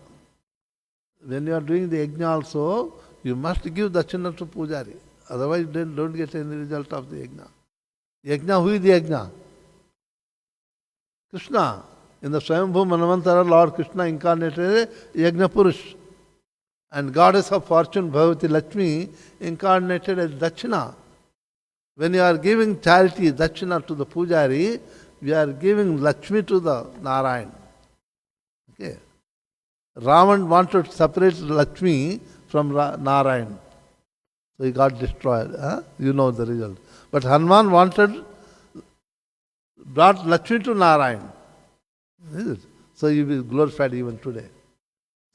When you are doing the yajna also, you must give dachina to pujari. Otherwise, you don't get any result of the yajna. Yajna, who is the yajna? Krishna. In the Swayambhu Manavantara, Lord Krishna incarnated Yajna Purush. And goddess of fortune, Bhavati Lakshmi, incarnated as Dachina. When you are giving charity, Dachina to the Pujari, we are giving Lakshmi to the Narayan. Okay. Ravan wanted to separate Lakshmi from Narayan. So he got destroyed. You know the result. But Hanuman brought Lakshmi to Narayan. So he will be glorified even today.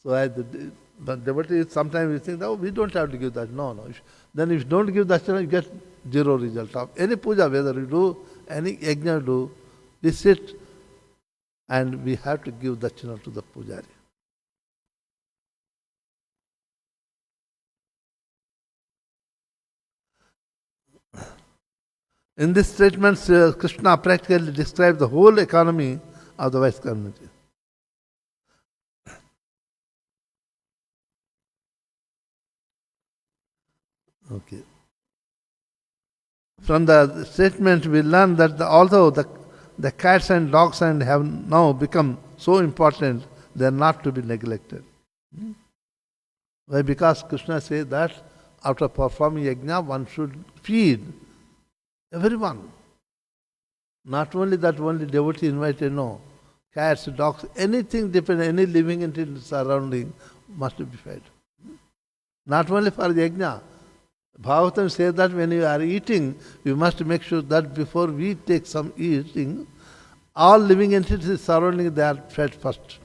So but devotees, sometimes we think, oh, we don't have to give that. No. Then if you don't give that, you get zero result of any puja, whether you do, any yajna you do, we sit and we have to give dachina to the pujari. In this statement, Krishna practically describes the whole economy of the Vaishya community. Okay. From the statement, we learn that although the cats and dogs have now become so important, they are not to be neglected. Why? Because Krishna says that after performing yajna, one should feed everyone. Not only that, only devotee invited, no. Cats, dogs, anything dependent, any living entity surrounding must be fed. Not only for yajna. Bhagavatam says that when you are eating, you must make sure that before we take some eating, all living entities surrounding, they are fed first.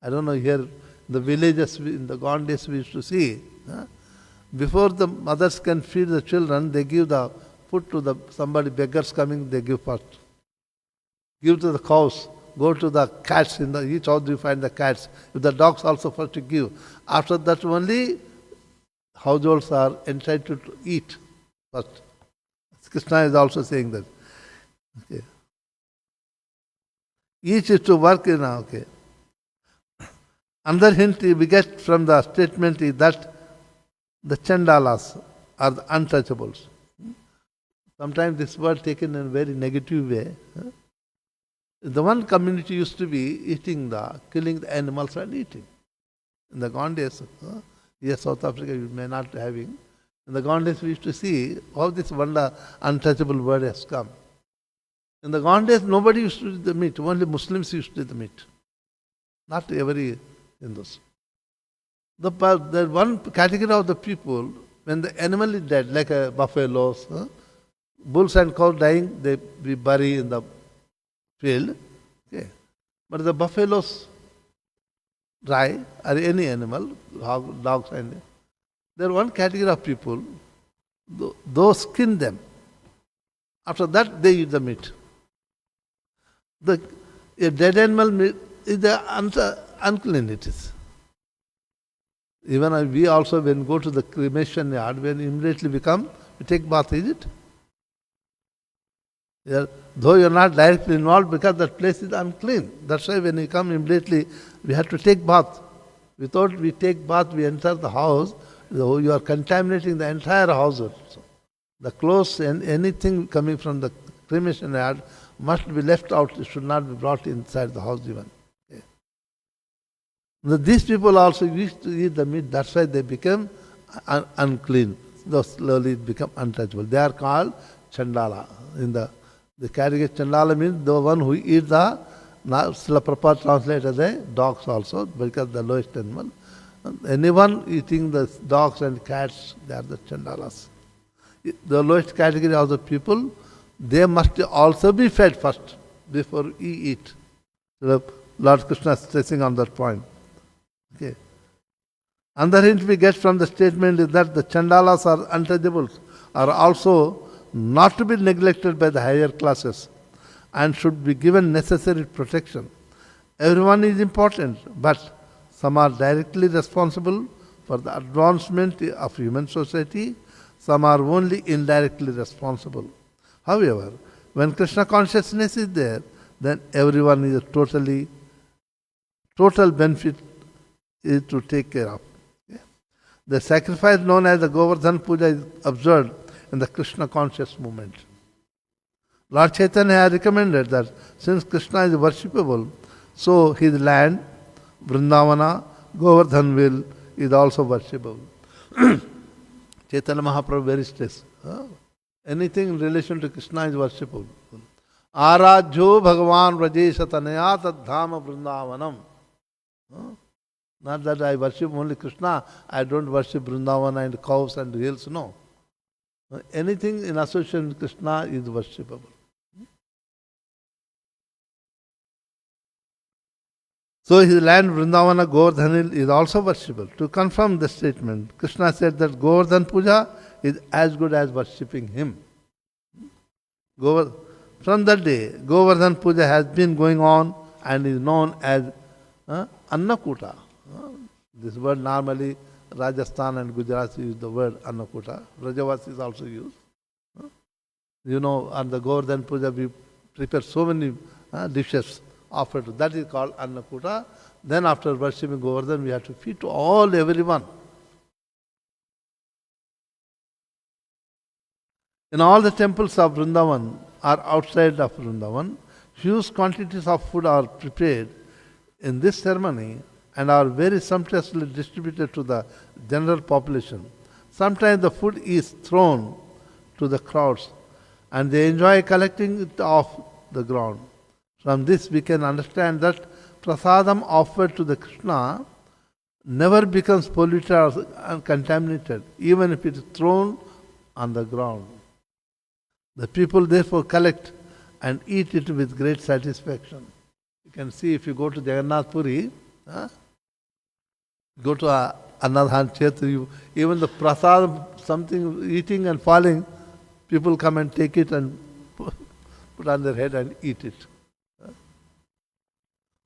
I don't know, here in the villages, in the gone days we used to see, before the mothers can feed the children, they give the food to somebody, beggars coming, they give first. Give to the cows, go to the cats, in each house you find the cats. If the dogs also first to give. After that only households are entitled to eat first. Krishna is also saying that. Okay. Each is to work in okay. Another hint we get from the statement is that the chandalas are the untouchables. Sometimes this word taken in a very negative way. The one community used to be killing the animals and eating. In the gone days, yes, South Africa you may not having. In the gone days we used to see how this wonder untouchable word has come. In the gone days nobody used to eat the meat, only Muslims used to eat the meat. Not every Hindus. The one category of the people, when the animal is dead, like buffaloes, bulls and cows dying, we bury in the field. Okay. But the buffaloes die, or any animal, dogs and There are one category of people, those skin them. After that, they eat the meat. A dead animal meat is unclean it is. Even we also, when go to the cremation yard, when immediately we take bath, is it? Yeah. Though you are not directly involved, because that place is unclean. That's why when we come immediately, we have to take bath. Without we take bath, we enter the house, you are contaminating the entire house also. The clothes and anything coming from the cremation yard must be left out. It should not be brought inside the house even. Okay. These people also used to eat the meat. That's why they became unclean. Though slowly it become untouchable. They are called Chandala. In the category Chandala means the one who eats the, Srila Prabhupada translated the dogs also, because the lowest animal. Anyone eating the dogs and cats, they are the Chandalas. The lowest category of the people, they must also be fed first before we eat. Lord Krishna is stressing on that point. Okay. Another hint we get from the statement is that the Chandalas are untouchables, are also not to be neglected by the higher classes and should be given necessary protection. Everyone is important, but some are directly responsible for the advancement of human society. Some are only indirectly responsible. However, when Krishna consciousness is there, then everyone is total benefit is to take care of. Okay. The sacrifice known as the Govardhan Puja is observed in the Krishna conscious movement. Lord Chaitanya has recommended that since Krishna is worshipable, so his land, Vrindavana, Govardhanville is also worshipable. Chaitanya Mahaprabhu very stressed. Anything in relation to Krishna is worshipable. Aradhyo Bhagavan Rajesha Tanaya Tadhama Vrindavanam. Not that I worship only Krishna, I don't worship Vrindavana and cows and hills, no. Anything in association with Krishna is worshipable. So his land Vrindavana Govardhan is also worshipable. To confirm the statement, Krishna said that Govardhan Puja is as good as worshipping him. From that day, Govardhan Puja has been going on and is known as Annakuta. This word normally Rajasthan and Gujarat use the word Annakuta. Rajavasi is also used. You know, on the Govardhan Puja we prepare so many dishes offered. That is called Annakuta. Then after worshipping Govardhan, we have to feed to everyone. In all the temples of Vrindavan or outside of Vrindavan, huge quantities of food are prepared in this ceremony and are very sumptuously distributed to the general population. Sometimes the food is thrown to the crowds and they enjoy collecting it off the ground. From this we can understand that prasadam offered to the Krishna never becomes polluted or contaminated, even if it is thrown on the ground. The people therefore collect and eat it with great satisfaction. You can see if you go to Jagannath Puri, go to Annadhan Kshetra, even the prasadam, something eating and falling, people come and take it and put on their head and eat it.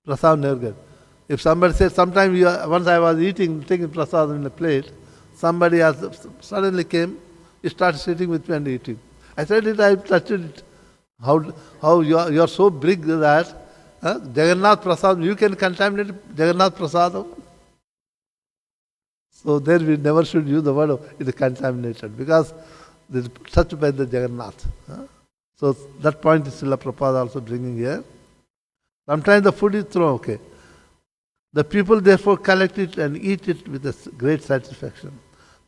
Prasadam never get. If somebody says, once I was taking prasadam in a plate, somebody suddenly came, he started sitting with me and eating. I said I touched it. How you are so big that Jagannath Prasadam, you can contaminate Jagannath Prasadam. So there we never should use the word it is contaminated, because it is touched by the Jagannath. So that point is Srila Prabhupada also bringing here. Sometimes the food is thrown, okay. The people therefore collect it and eat it with a great satisfaction.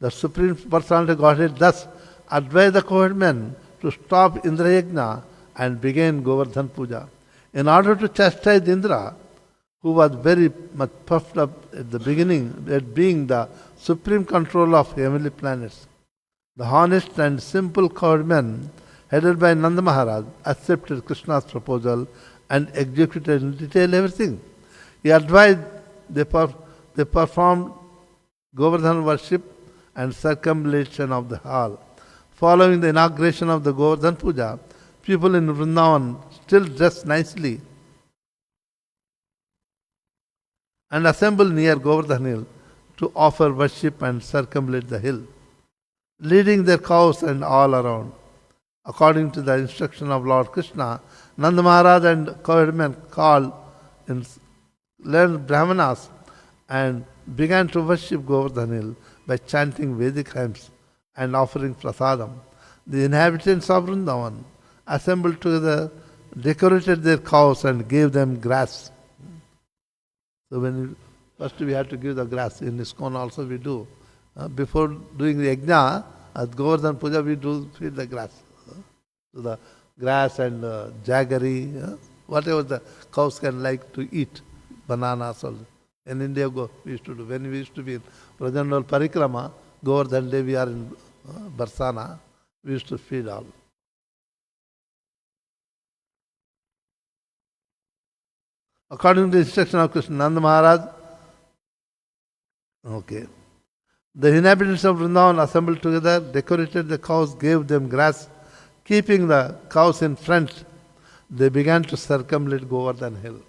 The Supreme Personality of Godhead thus advised the cohort men to stop Indra Yajna and begin Govardhan Puja. In order to chastise Indra, who was very much puffed up at the beginning at being the supreme controller of heavenly planets, the honest and simple cohort men, headed by Nanda Maharaj, accepted Krishna's proposal and executed in detail everything. He advised they performed Govardhan worship and circumambulation of the hall. Following the inauguration of the Govardhan Puja, people in Vrindavan, still dressed nicely, and assemble near Govardhan hill to offer worship and circumambulate the hill, leading their cows and all around. According to the instruction of Lord Krishna, Nanda Maharaj and cowherdmen called in learned Brahmanas and began to worship Govardhan hill by chanting Vedic hymns and offering prasadam. The inhabitants of Vrindavan assembled together, decorated their cows and gave them grass. So first we have to give the grass. In ISKCON also we do. Before doing the yajna, at Govardhan Puja we do feed the grass. So the grass and jaggery, whatever the cows can like to eat, bananas also. In India we used to do. When we used to be in Prajanal Parikrama, Govardhan day we are in Barsana, we used to feed all. According to the instruction of Krishna, Nanda Maharaj, the inhabitants of Vrindavan assembled together, decorated the cows, gave them grass. Keeping the cows in front, they began to circumambulate Govardhan hill.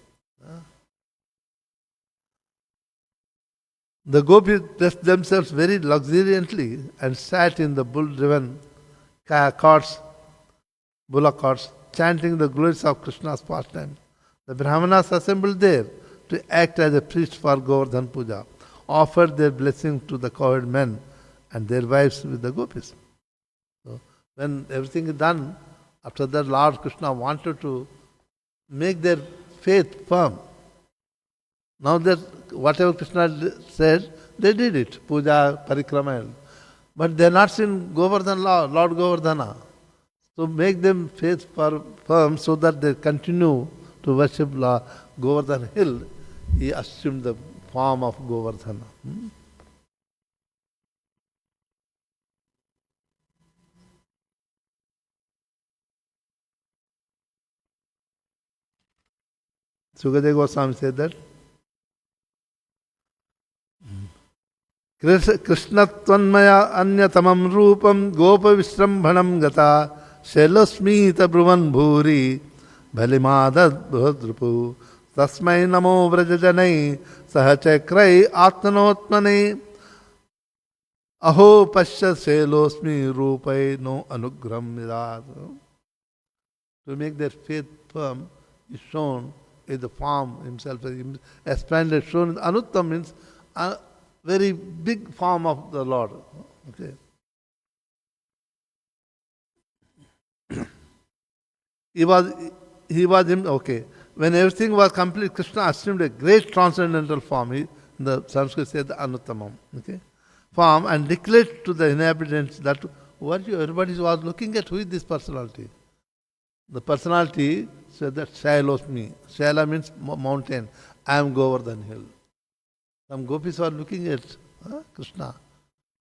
The gopis dressed themselves very luxuriantly and sat in the bull-driven carts, bullock carts, chanting the glories of Krishna's pastime. The Brahmanas assembled there to act as a priest for Govardhan Puja, offered their blessing to the cowherd men and their wives with the gopis. So, when everything is done, after that Lord Krishna wanted to make their faith firm. Now that whatever Krishna said, they did it, puja, parikrama. But they are not seen Govardhan Lord Govardhana. So make them faith firm so that they continue to worship Govardhan hill. He assumed the form of Govardhana. Sukadeva Goswami said that Krishnatvanmaya anyatamam rupam gopa visrambhanam gata shelosmita bruvan bhuri bhalimadad bhadrupu tasmai namo vrajajanai sahachakrai atmanotmane aho pasya shelosmi rupai no anugram vidad. To make their faith firm is shown in the form himself, expanded, shown. Anuttam means a very big form of the Lord. Okay. He was him. Okay. When everything was complete, Krishna assumed a great transcendental form. The Sanskrit said the Anuttamam. Okay. Form, and declared to the inhabitants that everybody was looking at who is this personality. The personality said that Shailosmi. Shaila means mountain. I am Govardhan hill. Some gopis were looking at Krishna.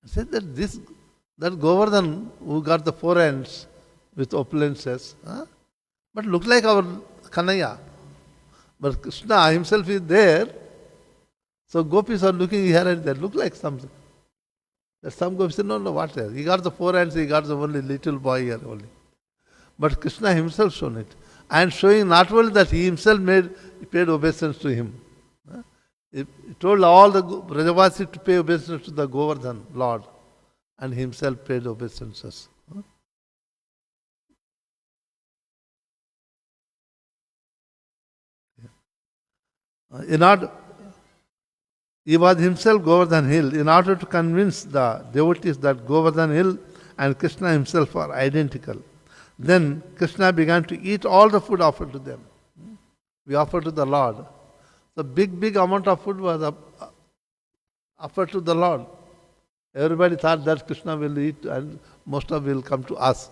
Said that Govardhan who got the four ends with opulences, but look like our Kanaya. But Krishna himself is there. So gopis are looking here and there, look like something. Some gopis said, no, what else? He got the four ends, he got the only little boy here only. But Krishna himself shown it. And showing not only that he himself paid obeisance to him. He told all the Brajavasi to pay obeisance to the Govardhan Lord. And himself paid obeisances. He was himself Govardhan hill in order to convince the devotees that Govardhan hill and Krishna himself are identical. Then Krishna began to eat all the food offered to them. We offered to the Lord. The big amount of food was offered to the Lord. Everybody thought that Krishna will eat and most of will come to us.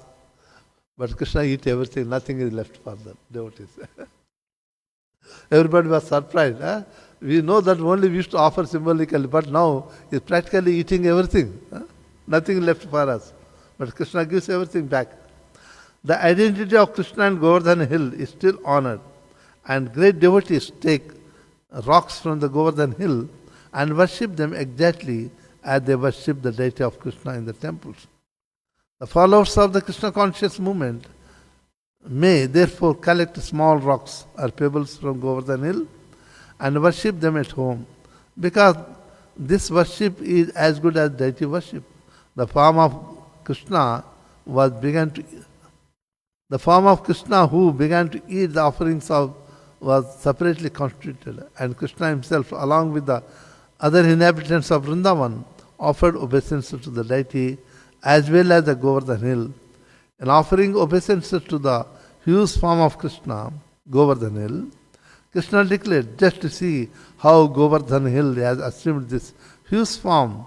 But Krishna eat everything, nothing is left for the devotees. Everybody was surprised. We know that only we used to offer symbolically, but now he's practically eating everything. Nothing left for us. But Krishna gives everything back. The identity of Krishna and Govardhan hill is still honored, and great devotees take rocks from the Govardhan hill and worship them exactly as they worship the deity of Krishna in the temples. The followers of the Krishna conscious movement may therefore collect small rocks or pebbles from Govardhan hill and worship them at home, because this worship is as good as deity worship. The form of Krishna the form of Krishna who began to eat the offerings of was separately constituted, and Krishna himself, along with the other inhabitants of Vrindavan, offered obeisances to the deity as well as the Govardhan hill. In offering obeisances to the huge form of Krishna, Govardhan hill, Krishna declared, just to see how Govardhan hill has assumed this huge form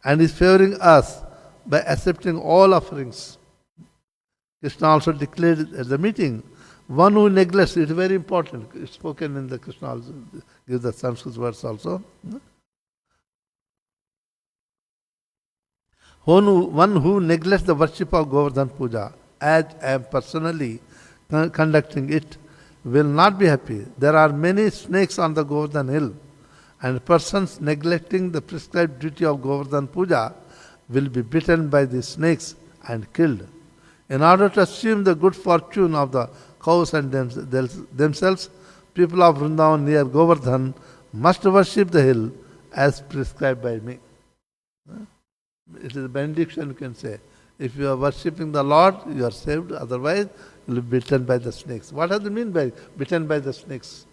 and is favoring us by accepting all offerings. Krishna also declared at the meeting, one who neglects, it is very important, it's spoken in the Krishna also, gives the Sanskrit words also. One who neglects the worship of Govardhan Puja, as I am personally conducting it, will not be happy. There are many snakes on the Govardhan hill, and persons neglecting the prescribed duty of Govardhan Puja will be bitten by the snakes and killed. In order to assume the good fortune of the cows and themselves, people of Vrindavan near Govardhan must worship the hill as prescribed by me. It is a benediction, you can say. If you are worshipping the Lord, you are saved. Otherwise, you will be bitten by the snakes. What does it mean by bitten by the snakes?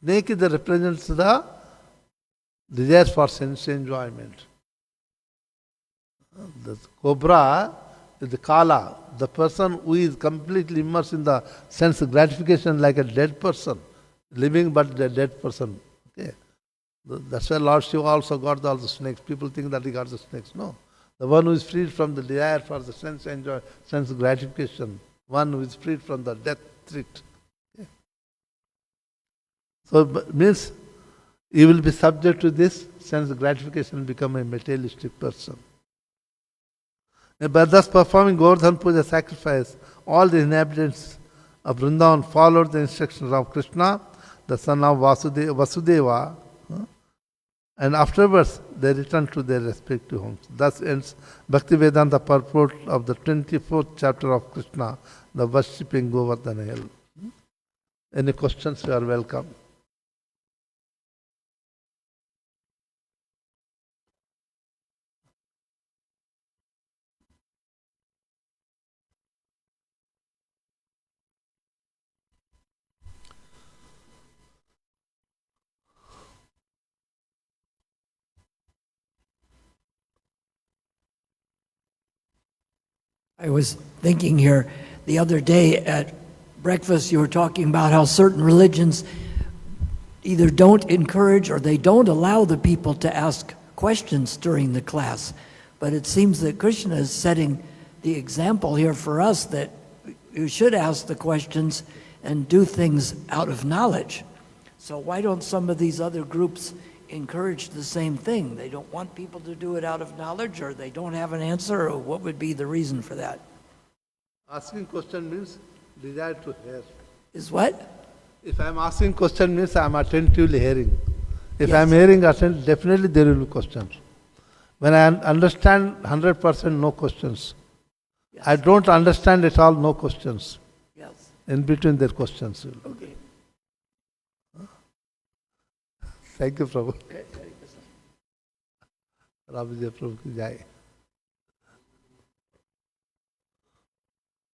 Snake is represents the desire for sense enjoyment. The cobra is the kala, the person who is completely immersed in the sense gratification like a dead person, living but a dead person. Okay. That's why Lord Shiva also got all the snakes. People think that he got the snakes. No. The one who is freed from the desire for the sense gratification, one who is freed from the death threat. Okay. So it means he will be subject to this sense gratification and become a materialistic person. By thus performing Govardhan Puja sacrifice, all the inhabitants of Vrindavan followed the instructions of Krishna, the son of Vasudeva, and afterwards they returned to their respective homes. Thus ends Bhaktivedanta purport of the 24th chapter of Krishna, the worshipping Govardhan hill. Any questions? You are welcome. I was thinking here the other day at breakfast, you were talking about how certain religions either don't encourage or they don't allow the people to ask questions during the class. But it seems that Krishna is setting the example here for us that you should ask the questions and do things out of knowledge. So why don't some of these other groups encourage the same thing? They don't want people to do it out of knowledge, or they don't have an answer, or what would be the reason for that? Asking question means desire to hear. Is what? If I am asking question means I am attentively hearing. If Yes. I am hearing definitely there will be questions. When I understand 100%, no questions. Yes. I don't understand at all, no questions. Yes. In between there questions. Okay. Thank you, Prabhu. Okay. Rabbi Prabhu ki jai.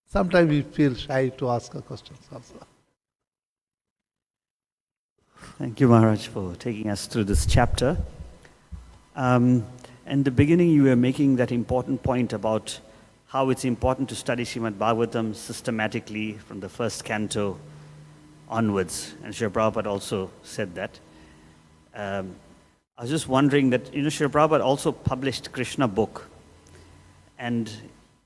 Sometimes we feel shy to ask a question also. Thank you, Maharaj, for taking us through this chapter. In the beginning, you were making that important point about how it's important to study Srimad Bhagavatam systematically from the first canto onwards. And Srila Prabhupada also said that. I was just wondering that, Srila Prabhupada also published Krishna book. And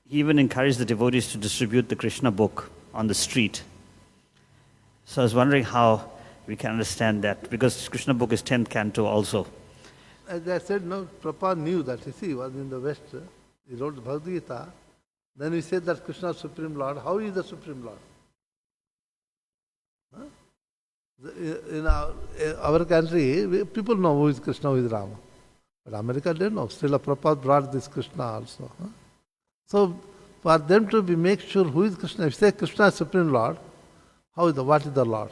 he even encouraged the devotees to distribute the Krishna book on the street. So I was wondering how we can understand that, because Krishna book is 10th canto also. As I said, no, Prabhupada knew that. You see, he was in the West. He wrote Bhagavad Gita. Then he said that Krishna is Supreme Lord. How is the Supreme Lord? Huh? In our country, people know who is Krishna, who is Rama. But America didn't know. Srila Prabhupada brought this Krishna also. So, for them to make sure who is Krishna, if you say Krishna is Supreme Lord, what is the Lord?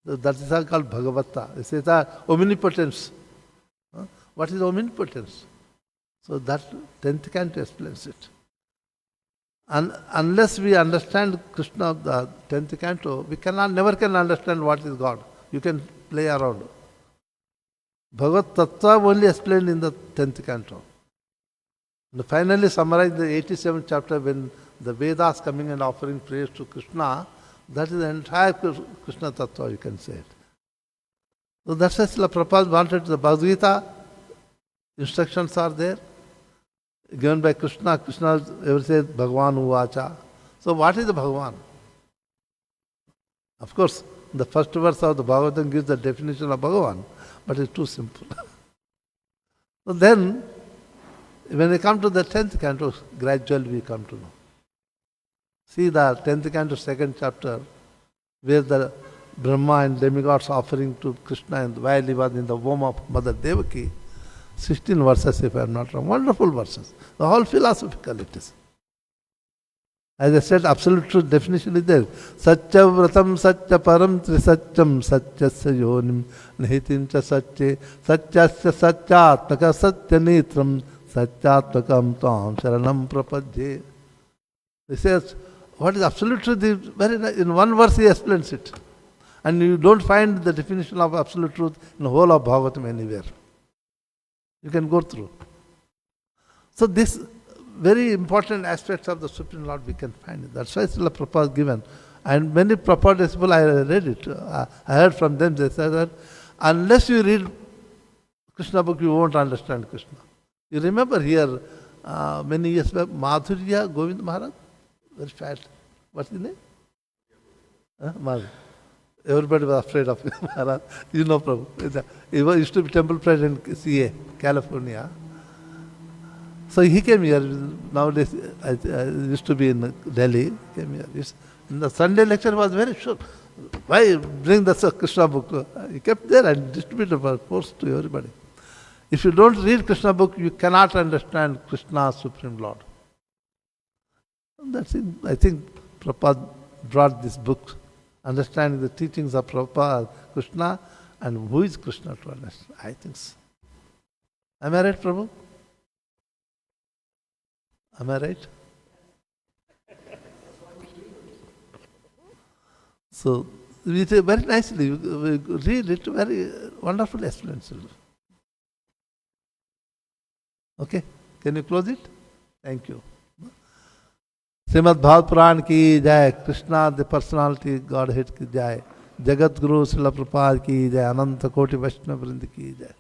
That is all called Bhagavata. It says omnipotence. What is omnipotence? So that 10th canto explains it. And unless we understand Krishna, the 10th canto, we never can understand what is God. You can play around. Bhagavad Tattva only explained in the 10th canto. And finally summarized the 87th chapter when the Vedas coming and offering praise to Krishna. That is the entire Krishna Tattva, you can say it. So that's why Srila Prabhupada wanted the Bhagavad Gita. Instructions are there, given by Krishna. Krishna ever says Bhagavan Uvacha. So what is the Bhagavan? Of course, the first verse of the Bhagavatam gives the definition of Bhagavan, but it's too simple. So then, when we come to the 10th canto, gradually we come to know. See the 10th canto, 2nd chapter, where the Brahma and demigods offering to Krishna and while he was in the womb of Mother Devaki, 16 verses if I am not wrong, wonderful verses. The whole philosophical it is. As I said, absolute truth definition is there. Satya vratam satya param trisatyam satyasya yonim nihitincha satye satyasya satyatmaka satya netram satyatmakam tam sharanam prapadye. He says, what is absolute truth? Very nice. In one verse he explains it. And you don't find the definition of absolute truth in the whole of Bhagavatam anywhere. You can go through. So this very important aspects of the Supreme Lord we can find it. That's why Srila Prabhupada given. And many Prabhupada people, I read it. I heard from them, they said that unless you read Krishna book, you won't understand Krishna. You remember here, many years back, Madhurya Govinda Maharaj, very fat. What's his name? Madhurya. Everybody was afraid of Maharaj. You know, Prabhu. He used to be temple president in CA, California. So he came here. Nowadays, I used to be in Delhi. He came here. In the Sunday lecture was very sure. Why bring the Krishna book? He kept there and distributed for post to everybody. If you don't read Krishna book, you cannot understand Krishna, Supreme Lord. And that's it. I think Prabhupada brought this book, understanding the teachings of Prabhupada, Krishna, and who is Krishna to understand. I think so. Am I right, Prabhu? Am I right? So, we say very nicely, we read it, very wonderful explanation. Okay, can you close it? Thank you. Srimad Bhagavad Puran ki jai, Krishna the personality, Godhead ki jai, Jagat Guru Srila Prabhupada ki jai, Ananta Koti Vaishnava Vrind ki jai.